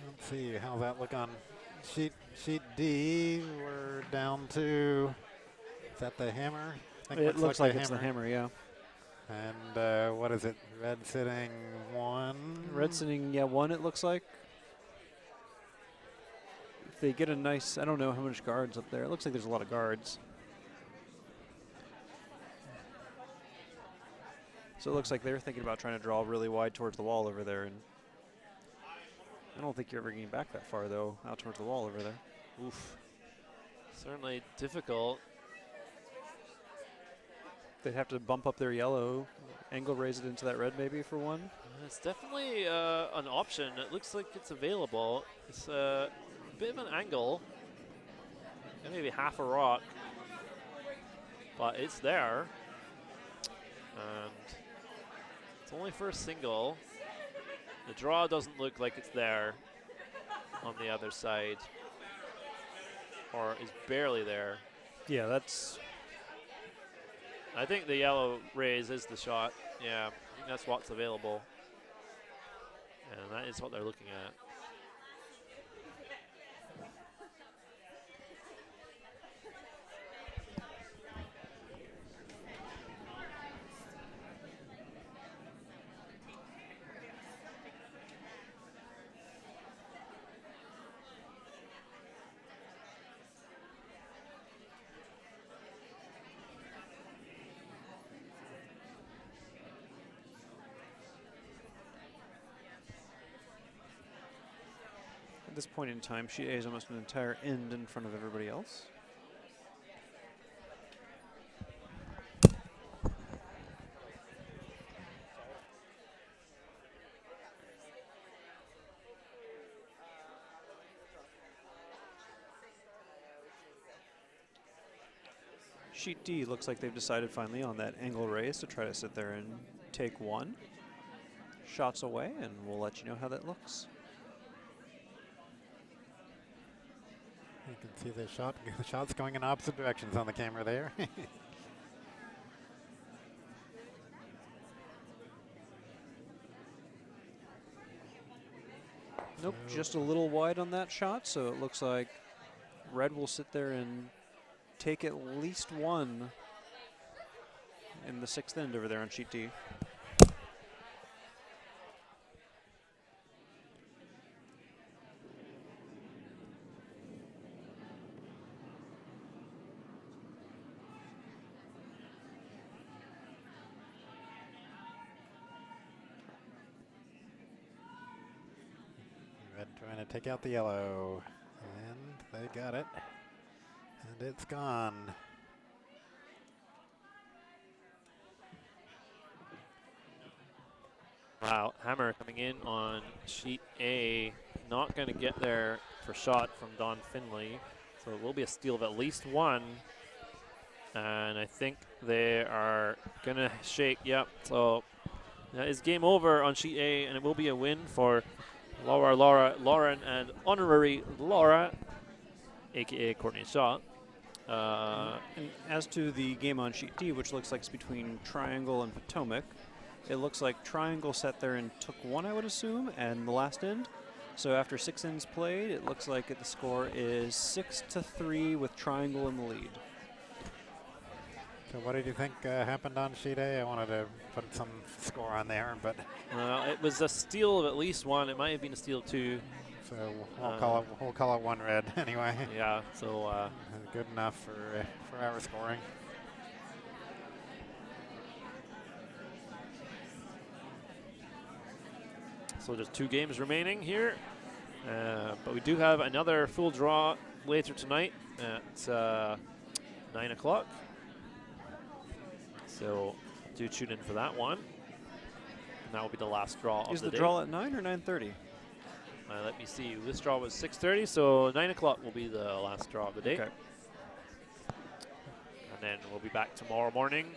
Let's see, how's that look on sheet D? We're down to, is that the hammer? I think It looks like it's the hammer, yeah. And what is it? Red sitting 1? Red sitting, yeah, 1 it looks like. If they get a nice, I don't know how much guards up there. It looks like there's a lot of guards. So it looks like they're thinking about trying to draw really wide towards the wall over there. And I don't think you're ever getting back that far, though, out towards the wall over there. Oof. Certainly difficult. They'd have to bump up their yellow, angle raise it into that red maybe for one. It's definitely an option. It looks like it's available. It's a bit of an angle, and maybe half a rock, but it's there. And it's only for a single. The draw doesn't look like it's there on the other side, or is barely there. Yeah, that's... I think the yellow raise is the shot. Yeah, I think that's what's available. And that is what they're looking at. At this point in time, sheet A is almost an entire end in front of everybody else. Sheet D looks like they've decided finally on that angle raise to try to sit there and take one. Shots away, and we'll let you know how that looks. You can see the shots going in opposite directions on the camera there. Nope, just a little wide on that shot, so it looks like red will sit there and take at least one in the 6th end over there on sheet D. Red trying to take out the yellow, and they got it, and it's gone. Wow, hammer coming in on sheet A. Not going to get there for shot from Don Finley. So it will be a steal of at least one. And I think they are going to shake. Yep. So that is game over on sheet A, and it will be a win for Lauren, and honorary Laura, a.k.a. Courtney Shaw. And as to the game on sheet D, which looks like it's between Triangle and Potomac, it looks like Triangle sat there and took one, I would assume, and the last end. So after 6 ends played, it looks like the score is 6-3 with Triangle in the lead. So what did you think happened on sheet A? I wanted to put some score on there, but It was a steal of at least one. It might have been a steal of 2. so we'll call it 1 red anyway. Yeah, so Good enough for our scoring. so there's 2 games remaining here. But we do have another full draw later tonight at 9 o'clock. So do tune in for that one. And that will be the last draw of the day. Is the draw at 9 or 9:30? Let me see. This draw was 6:30, so 9 o'clock will be the last draw of the day. Okay. And then we'll be back tomorrow morning,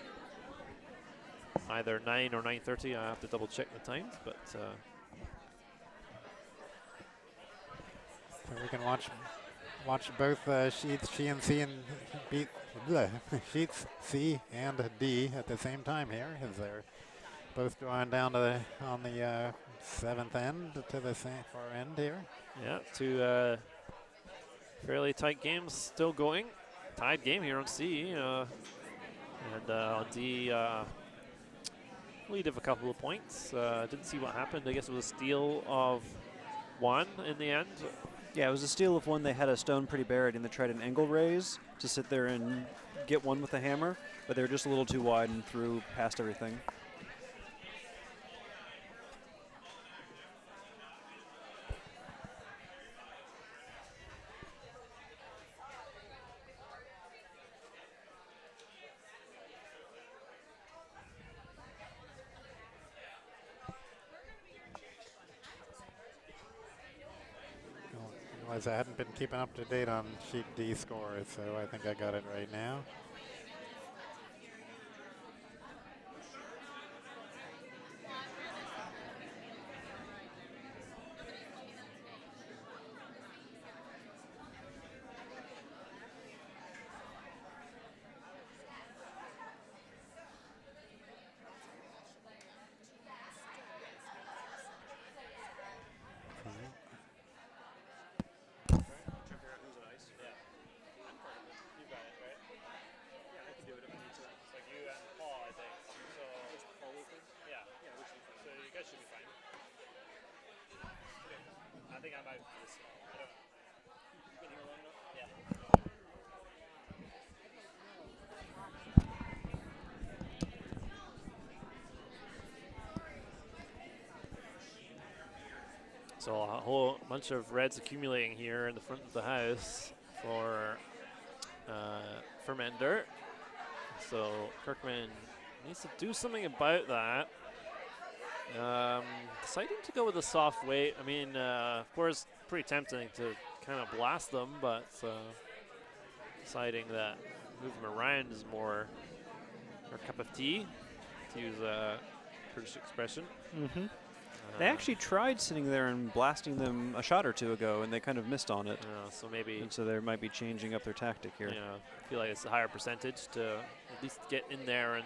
either 9 or 9:30. I have to double check the times, but So we can watch both sheets sheets C and D at the same time here, as they're both drawing down to on the 7th end to the far end here. yeah, 2 fairly tight games still going. Tied game here on C, and on D, lead of a couple of points. Didn't see what happened. I guess it was a steal of 1 in the end. Yeah, it was a steal of 1. They had a stone pretty buried, and they tried an angle raise to sit there and get 1 with a hammer, but they were just a little too wide and threw past everything. I hadn't been keeping up to date on sheet D scores, so I think I got it right now. I think I'm out for this. I don't know. You've been here long enough? Yeah. So a whole bunch of reds accumulating here in the front of the house for Fermender. So Kirkman needs to do something about that. Deciding to go with a soft weight. I mean, of course, pretty tempting to kind of blast them, but deciding that moving them around is more our cup of tea, to use a British expression. Mm-hmm. They actually tried sitting there and blasting them a shot or two ago, and they kind of missed on it. So maybe. And so they might be changing up their tactic here. Yeah, I feel like it's a higher percentage to at least get in there and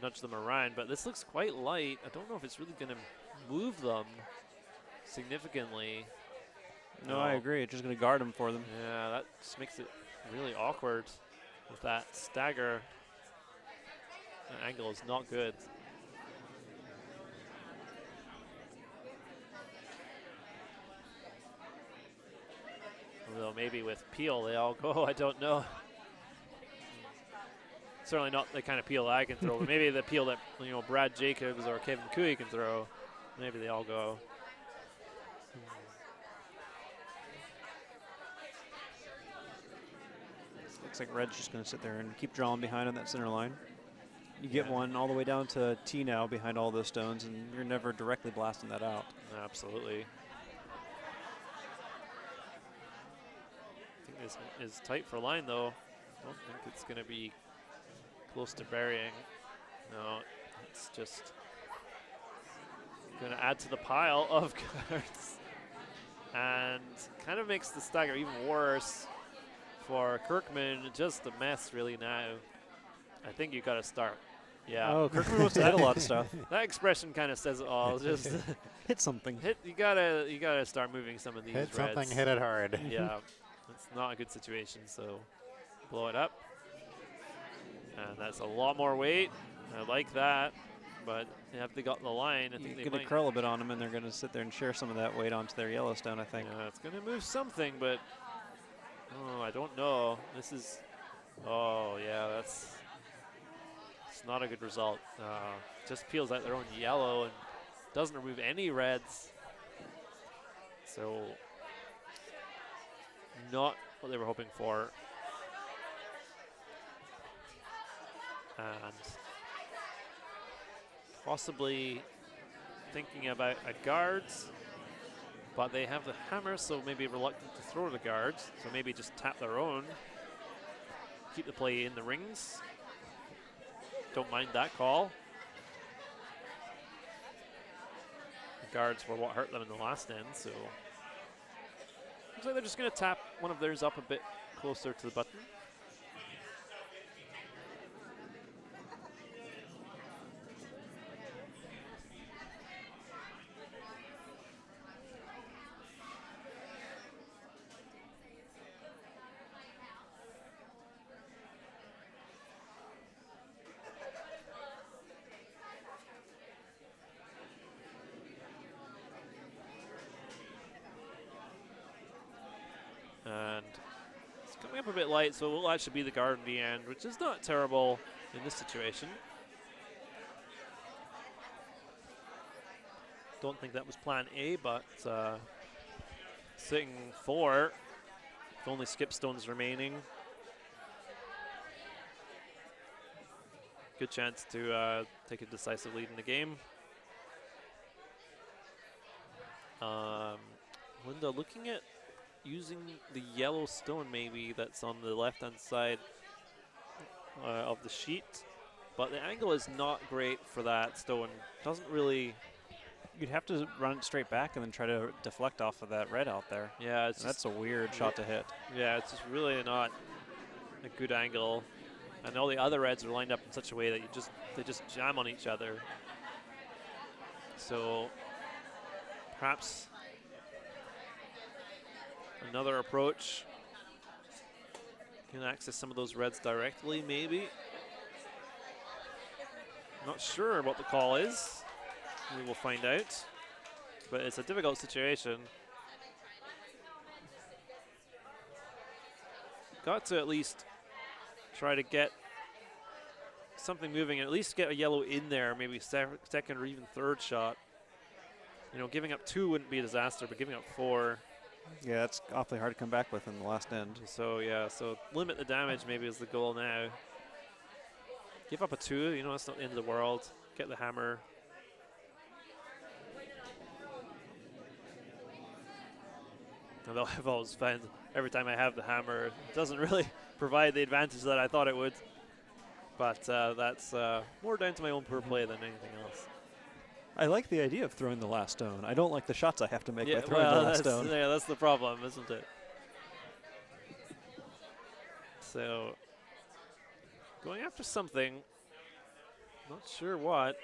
nudge them around. But this looks quite light. I don't know if it's really going to move them significantly. No, I agree. It's just going to guard them for them. Yeah, that just makes it really awkward with that stagger. The angle is not good. Although maybe with peel they all go, I don't know. Certainly not the kind of peel I can throw, but maybe the peel that Brad Jacobs or Kevin Cooey can throw. Maybe they all go. Looks like Red's just going to sit there and keep drawing behind on that center line. You get one all the way down to T now behind all those stones, and you're never directly blasting that out. Absolutely. I think this is tight for line, though. I don't think it's going to be close to burying. No, it's just going to add to the pile of cards and kind of makes the stagger even worse for Kirkman. Just a mess, really, now. I think you got to start. Yeah. Oh, Kirkman must have hit a lot of stuff. That expression kind of says it all. Just Hit something. you gotta start moving some of these Hit reds. something, hit it hard. Yeah, it's not a good situation. So blow it up, and that's a lot more weight. I like that, but if they got the line, I think You're they going to might. curl a bit on them, and they're going to sit there and share some of that weight onto their Yellowstone, I think. It's gonna move something, but I don't know. This is. Oh yeah, it's not a good result. Just peels out their own yellow and doesn't remove any reds. So not what they were hoping for. And possibly thinking about a guards, but they have the hammer, so maybe reluctant to throw the guards. So maybe just tap their own, keep the play in the rings. Don't mind that call. The guards were what hurt them in the last end, so looks like they're just going to tap one of theirs up a bit closer to the button. And it's coming up a bit light, so it will actually be the guard in the end, which is not terrible in this situation. Don't think that was plan A, but sitting 4, with only skip stones remaining. Good chance to take a decisive lead in the game. Linda, looking at using the yellow stone maybe that's on the left-hand side of the sheet, but the angle is not great for that stone. Doesn't really. You'd have to run it straight back and then try to deflect off of that red out there. Yeah, That's a weird shot to hit. Yeah, it's just really not a good angle, and all the other reds are lined up in such a way that they just jam on each other. So perhaps another approach can access some of those reds directly, maybe. Not sure what the call is. We will find out. But it's a difficult situation. Got to at least try to get something moving and at least get a yellow in there, maybe second or even third shot. You know, giving up 2 wouldn't be a disaster, but giving up 4. Yeah, that's awfully hard to come back with in the last end. So yeah, so limit the damage maybe is the goal now. Give up a 2, you know, it's not the end of the world. Get the hammer. Although I've always found every time I have the hammer, it doesn't really provide the advantage that I thought it would. But that's more down to my own poor play than anything else. I like the idea of throwing the last stone. I don't like the shots I have to make Yeah, by throwing the last stone. Yeah, that's the problem, isn't it? So, going after something, not sure what.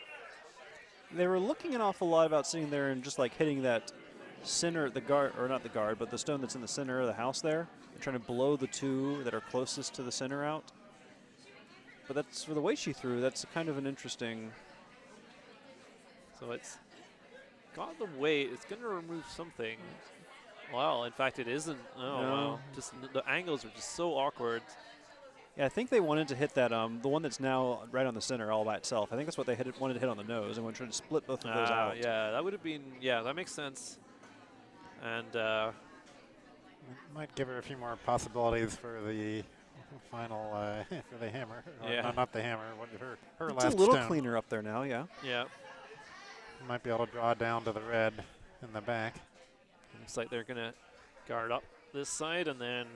They were looking an awful lot about sitting there and just like hitting that center, the guard, or not the guard, but the stone that's in the center of the house there. They're trying to blow the 2 that are closest to the center out. But that's, for the way she threw, that's kind of an interesting. So it's got the weight. It's going to remove something. Well, in fact, it isn't. Oh, No. wow. Just the angles are just so awkward. Yeah, I think they wanted to hit that, the one that's now right on the center all by itself. I think that's what they wanted to hit on the nose, and we're trying to split both of those out. Yeah, that would have been, yeah, that makes sense. And Might give her a few more possibilities for the final, for the hammer. Yeah. No, not the hammer, her It's last a little stone. cleaner up there now, yeah. yeah, Might be able to draw down to the red in the back. looks like they're going to guard up this side, and then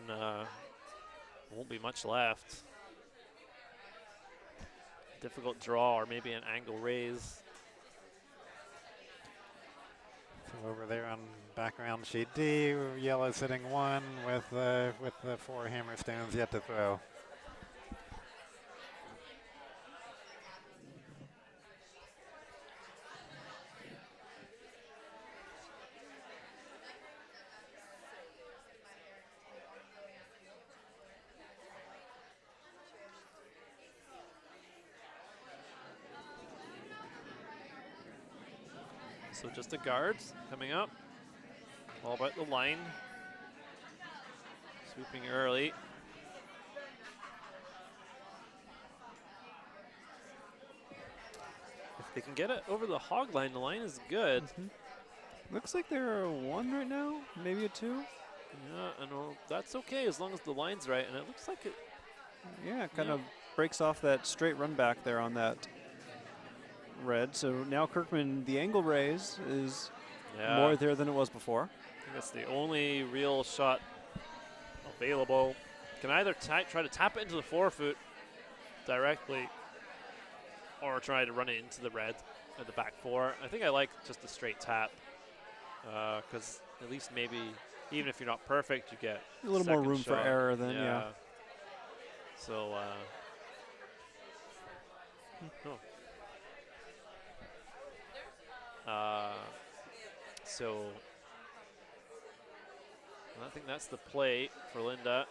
won't be much left. Difficult draw, or maybe an angle raise. So over there on background sheet D, yellow sitting 1 with the 4 hammer stones yet to throw. So just the guards coming up. All about the line. Swooping early. If they can get it over the hog line, the line is good. Looks like they're a 1 right now, maybe a 2. Yeah, I know. That's okay as long as the line's right. And it looks like it. Yeah, kind of breaks off that straight run back there on that red. So now Kirkman, the angle raise is more there than it was before. I think that's the only real shot available. Can either try to tap it into the forefoot directly or try to run it into the red at the back 4. I think I like just a straight tap because at least maybe even if you're not perfect, you get a little more room shot. for error then, yeah. So, so I think that's the play for Linda.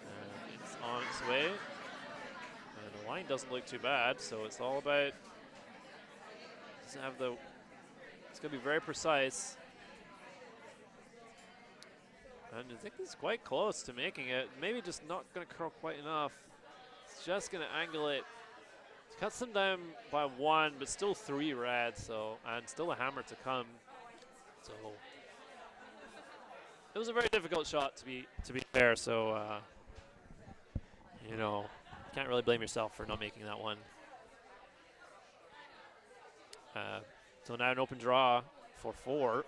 And it's on its way. And the line doesn't look too bad, so it's all about, doesn't have the, it's going to be very precise. And I think it's quite close to making it. Maybe just not going to curl quite enough. It's just going to angle it. Cuts them down by 1, but still 3 red, so, and still a hammer to come. So it was a very difficult shot to be fair. So you know, can't really blame yourself for not making that one. So now an open draw for 4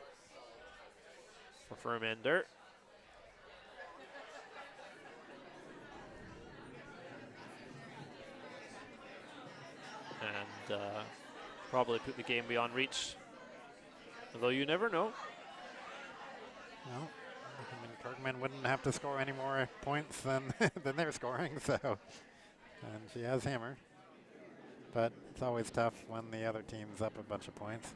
for Furmander. And probably put the game beyond reach. Although you never know. Well, I mean, Kirkman wouldn't have to score any more points than than they're scoring, so. And she has hammer. But it's always tough when the other team's up a bunch of points.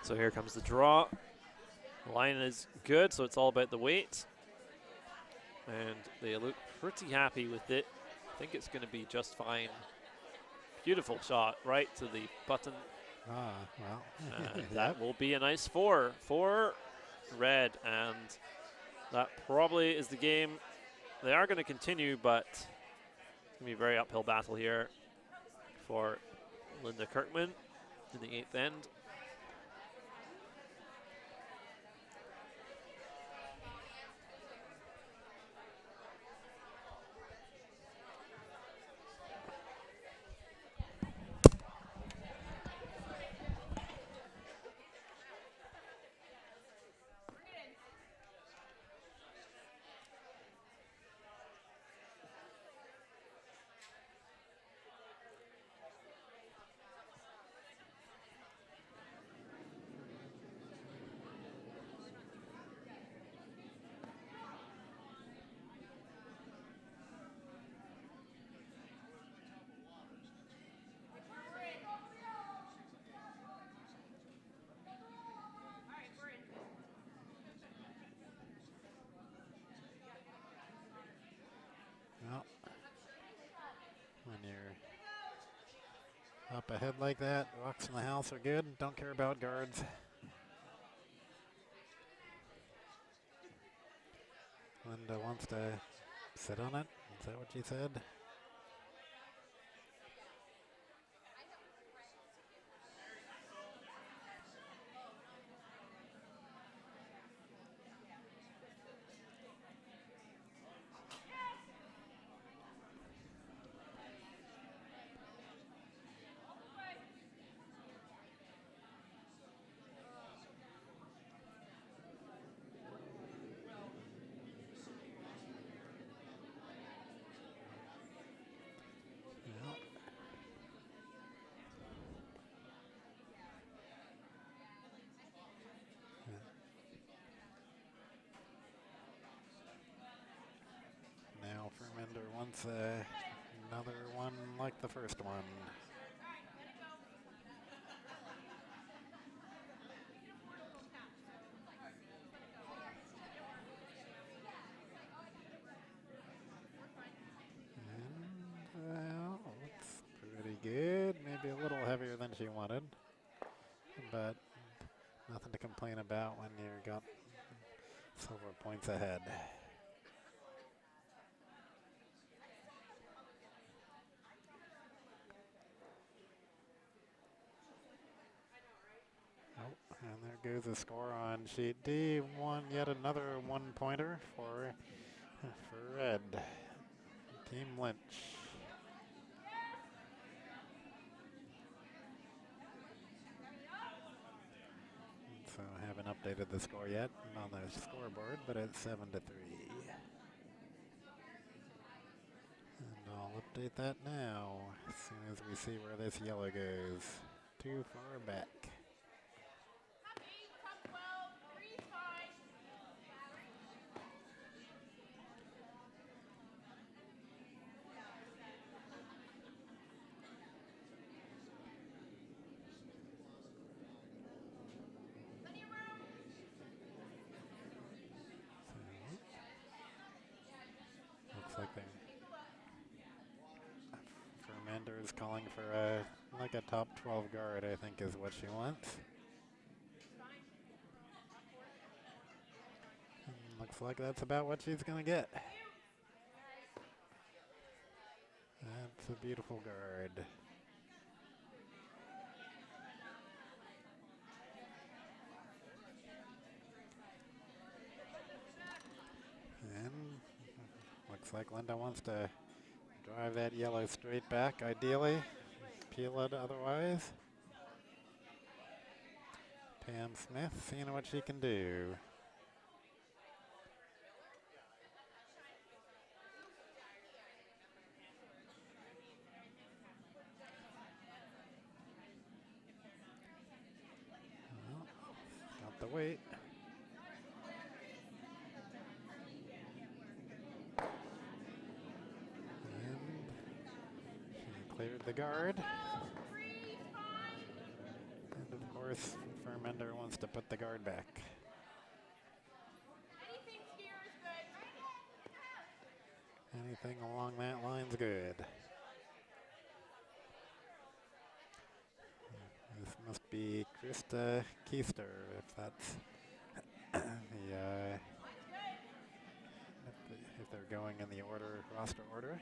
So here comes the draw. The line is good, so it's all about the weight. And they look pretty happy with it. I think it's going to be just fine. Beautiful shot right to the button. Ah, well. And that will be a nice 4 for red. And that probably is the game. They are going to continue, but it's going to be a very uphill battle here for Linda Kirkman in the 8th end. Well, when you're up ahead like that, rocks in the house are good. Don't care about guards. Linda wants to sit on it. Is that what you said? wants another one like the first one. And, well, it's pretty good. Maybe a little heavier than she wanted, but nothing to complain about when you got silver points ahead. Oh, and there goes the score on sheet D. Yet another one-pointer for Red. Team Lynch. So I haven't updated the score yet on the scoreboard, but it's 7-3. And I'll update that now as soon as we see where this yellow goes. Too far back. Looks like Fermander is calling for like a top 12 guard, I think is what she wants. And looks like that's about what she's going to get. That's a beautiful guard. And looks like Linda wants to drive that yellow straight back, ideally. Peel it otherwise. Pam Smith seeing what she can do. Well, got the weight. And she cleared the guard. And of course, Fermander wants to put the guard back. Anything along that line's good. This must be Krista Keister, if that's if they're going in the roster order.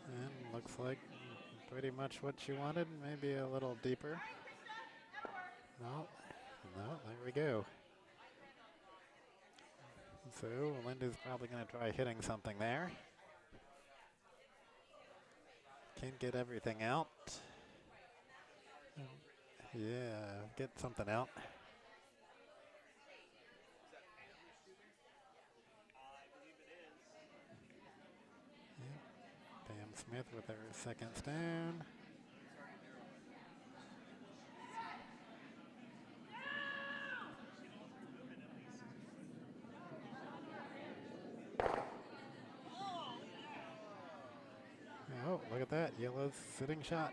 And looks like pretty much what you wanted, maybe a little deeper. No, there we go. So Linda's probably going to try hitting something there. Can't get everything out. Yeah, get something out. Yeah. Pam Smith with her second stone. Oh, look at that. Yellow's sitting shot.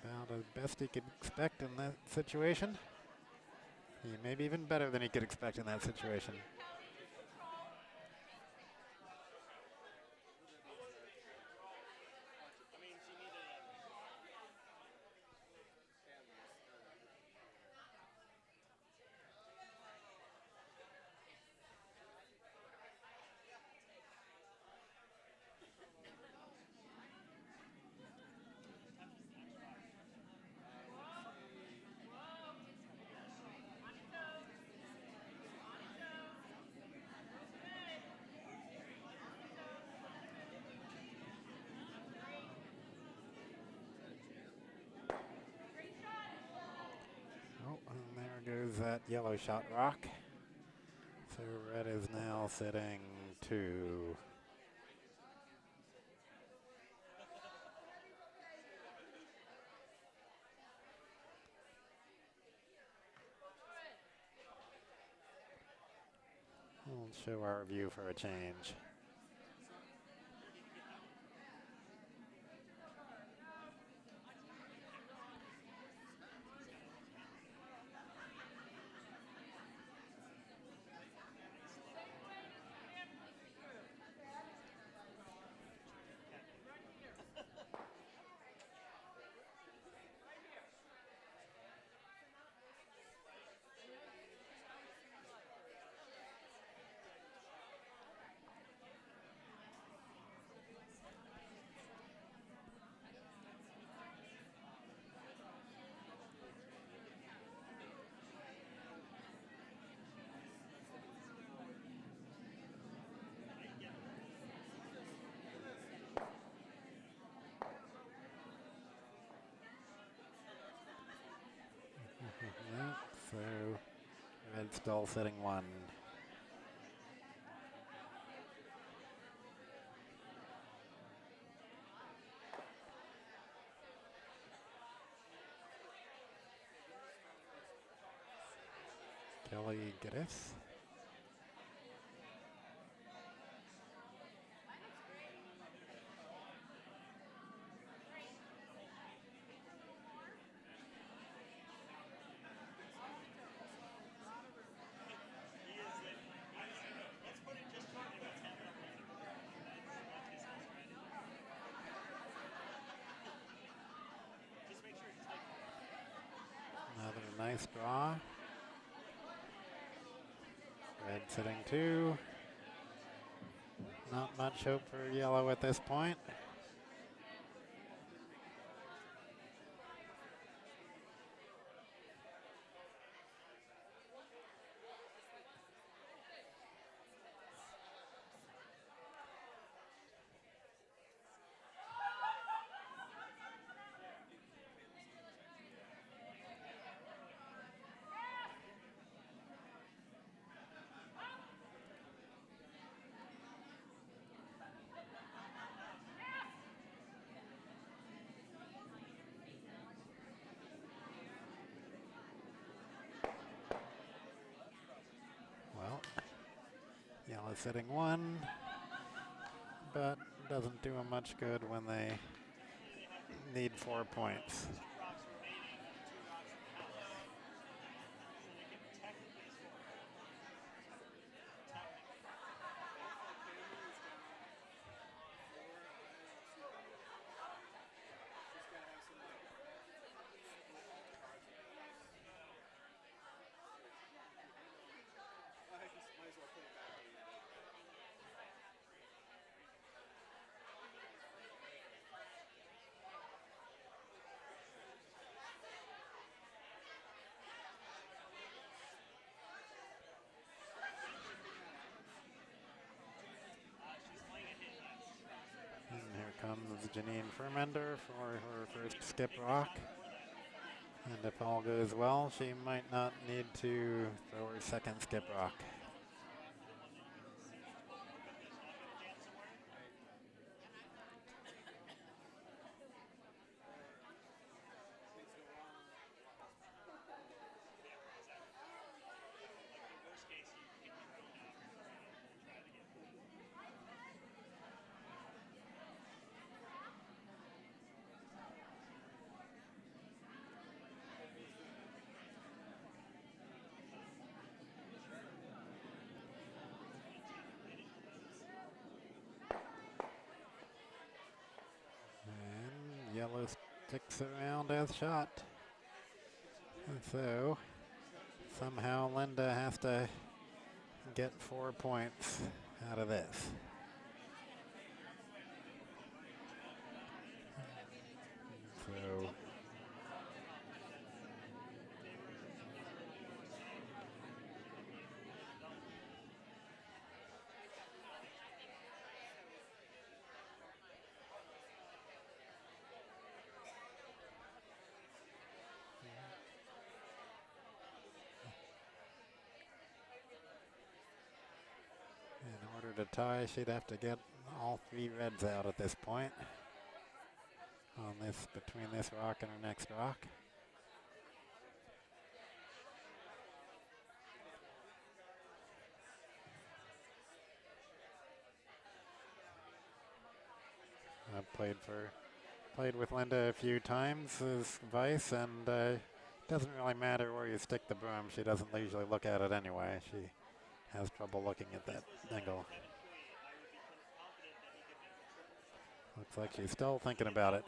About as best he could expect in that situation. He may be even better than he could expect in that situation. Goes that yellow shot rock. So Red is now sitting 2. show our view for a change. Yeah, so red still sitting 1. Kelly Geddes. Another nice draw. Red sitting 2. Not much hope for yellow at this point. Well, yellow sitting 1, but doesn't do them much good when they need 4 points. And here comes Janine Furmender for her first skip rock. And if all goes well, she might not need to throw her second skip rock. And yellow sticks around as shot. And so somehow Linda has to get 4 points out of this. So in order to tie, she'd have to get all 3 reds out at this point on this, between this rock and her next rock. I've played with Linda a few times as vice, and it doesn't really matter where you stick the broom. She doesn't usually look at it anyway. She has trouble looking at that angle. Looks like she's still thinking about it.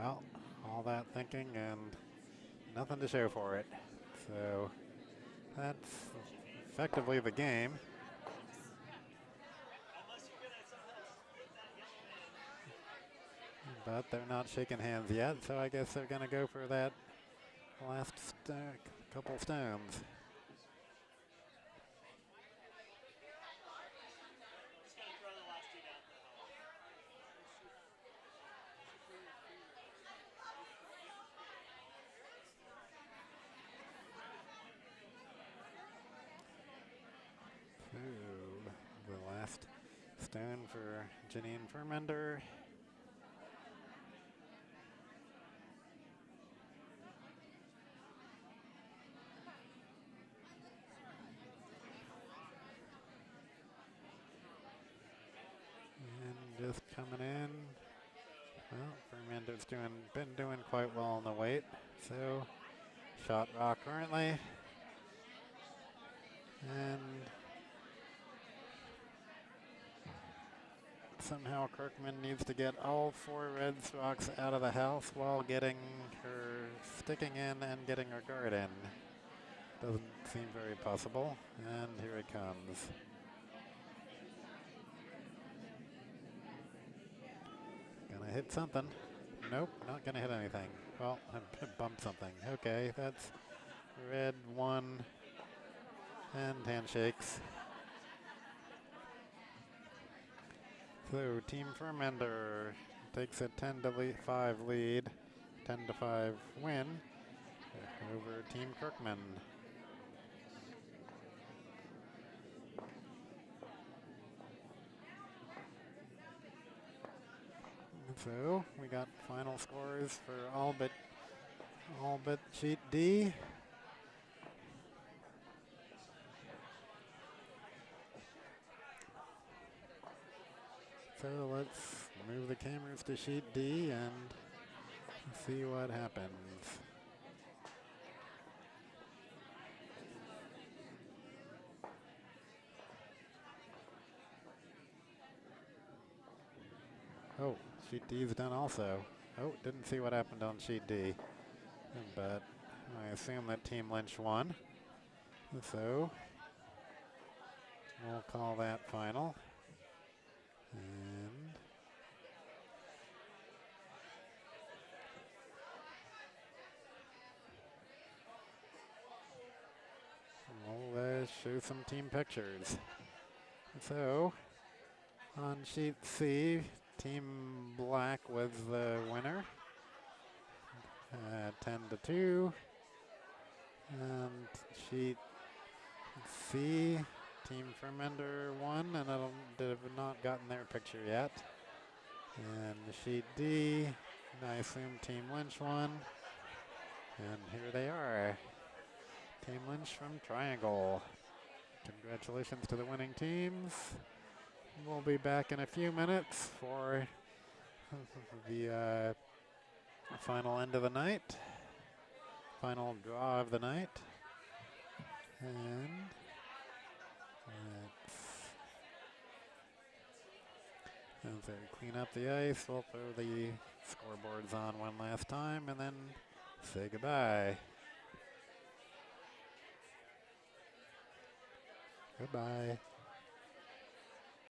Well, all that thinking and nothing to show for it. So that's effectively the game. But they're not shaking hands yet, so I guess they're going to go for that last couple stones. Ooh, the last stone for Janine Furmender. And just coming in. Well, Furmender's been doing quite well on the weight. So shot rock currently. And somehow Kirkman needs to get all 4 red rocks out of the house while getting her sticking in and getting her guard in. Doesn't seem very possible. And here it comes. Gonna hit something. Nope, not gonna hit anything. Well, I bumped something. Okay, that's red 1 and handshakes. So Team Furmender takes a 10-5 lead, 10-5 win over Team Kirkman. So we got final scores for all but sheet D. So let's move the cameras to sheet D and see what happens. Oh, sheet D is done also. Oh, didn't see what happened on sheet D. But I assume that Team Lynch won. So we'll call that final. And we'll show some team pictures. So on sheet C, Team Black was the winner. 10-2. And sheet C, Team Furmender won, and they have not gotten their picture yet. And sheet D, I assume Team Lynch won. And here they are. Team Lynch from Triangle. Congratulations to the winning teams. We'll be back in a few minutes for the final end of the night. Final draw of the night. And as they clean up the ice, we'll throw the scoreboards on one last time and then say goodbye. Goodbye.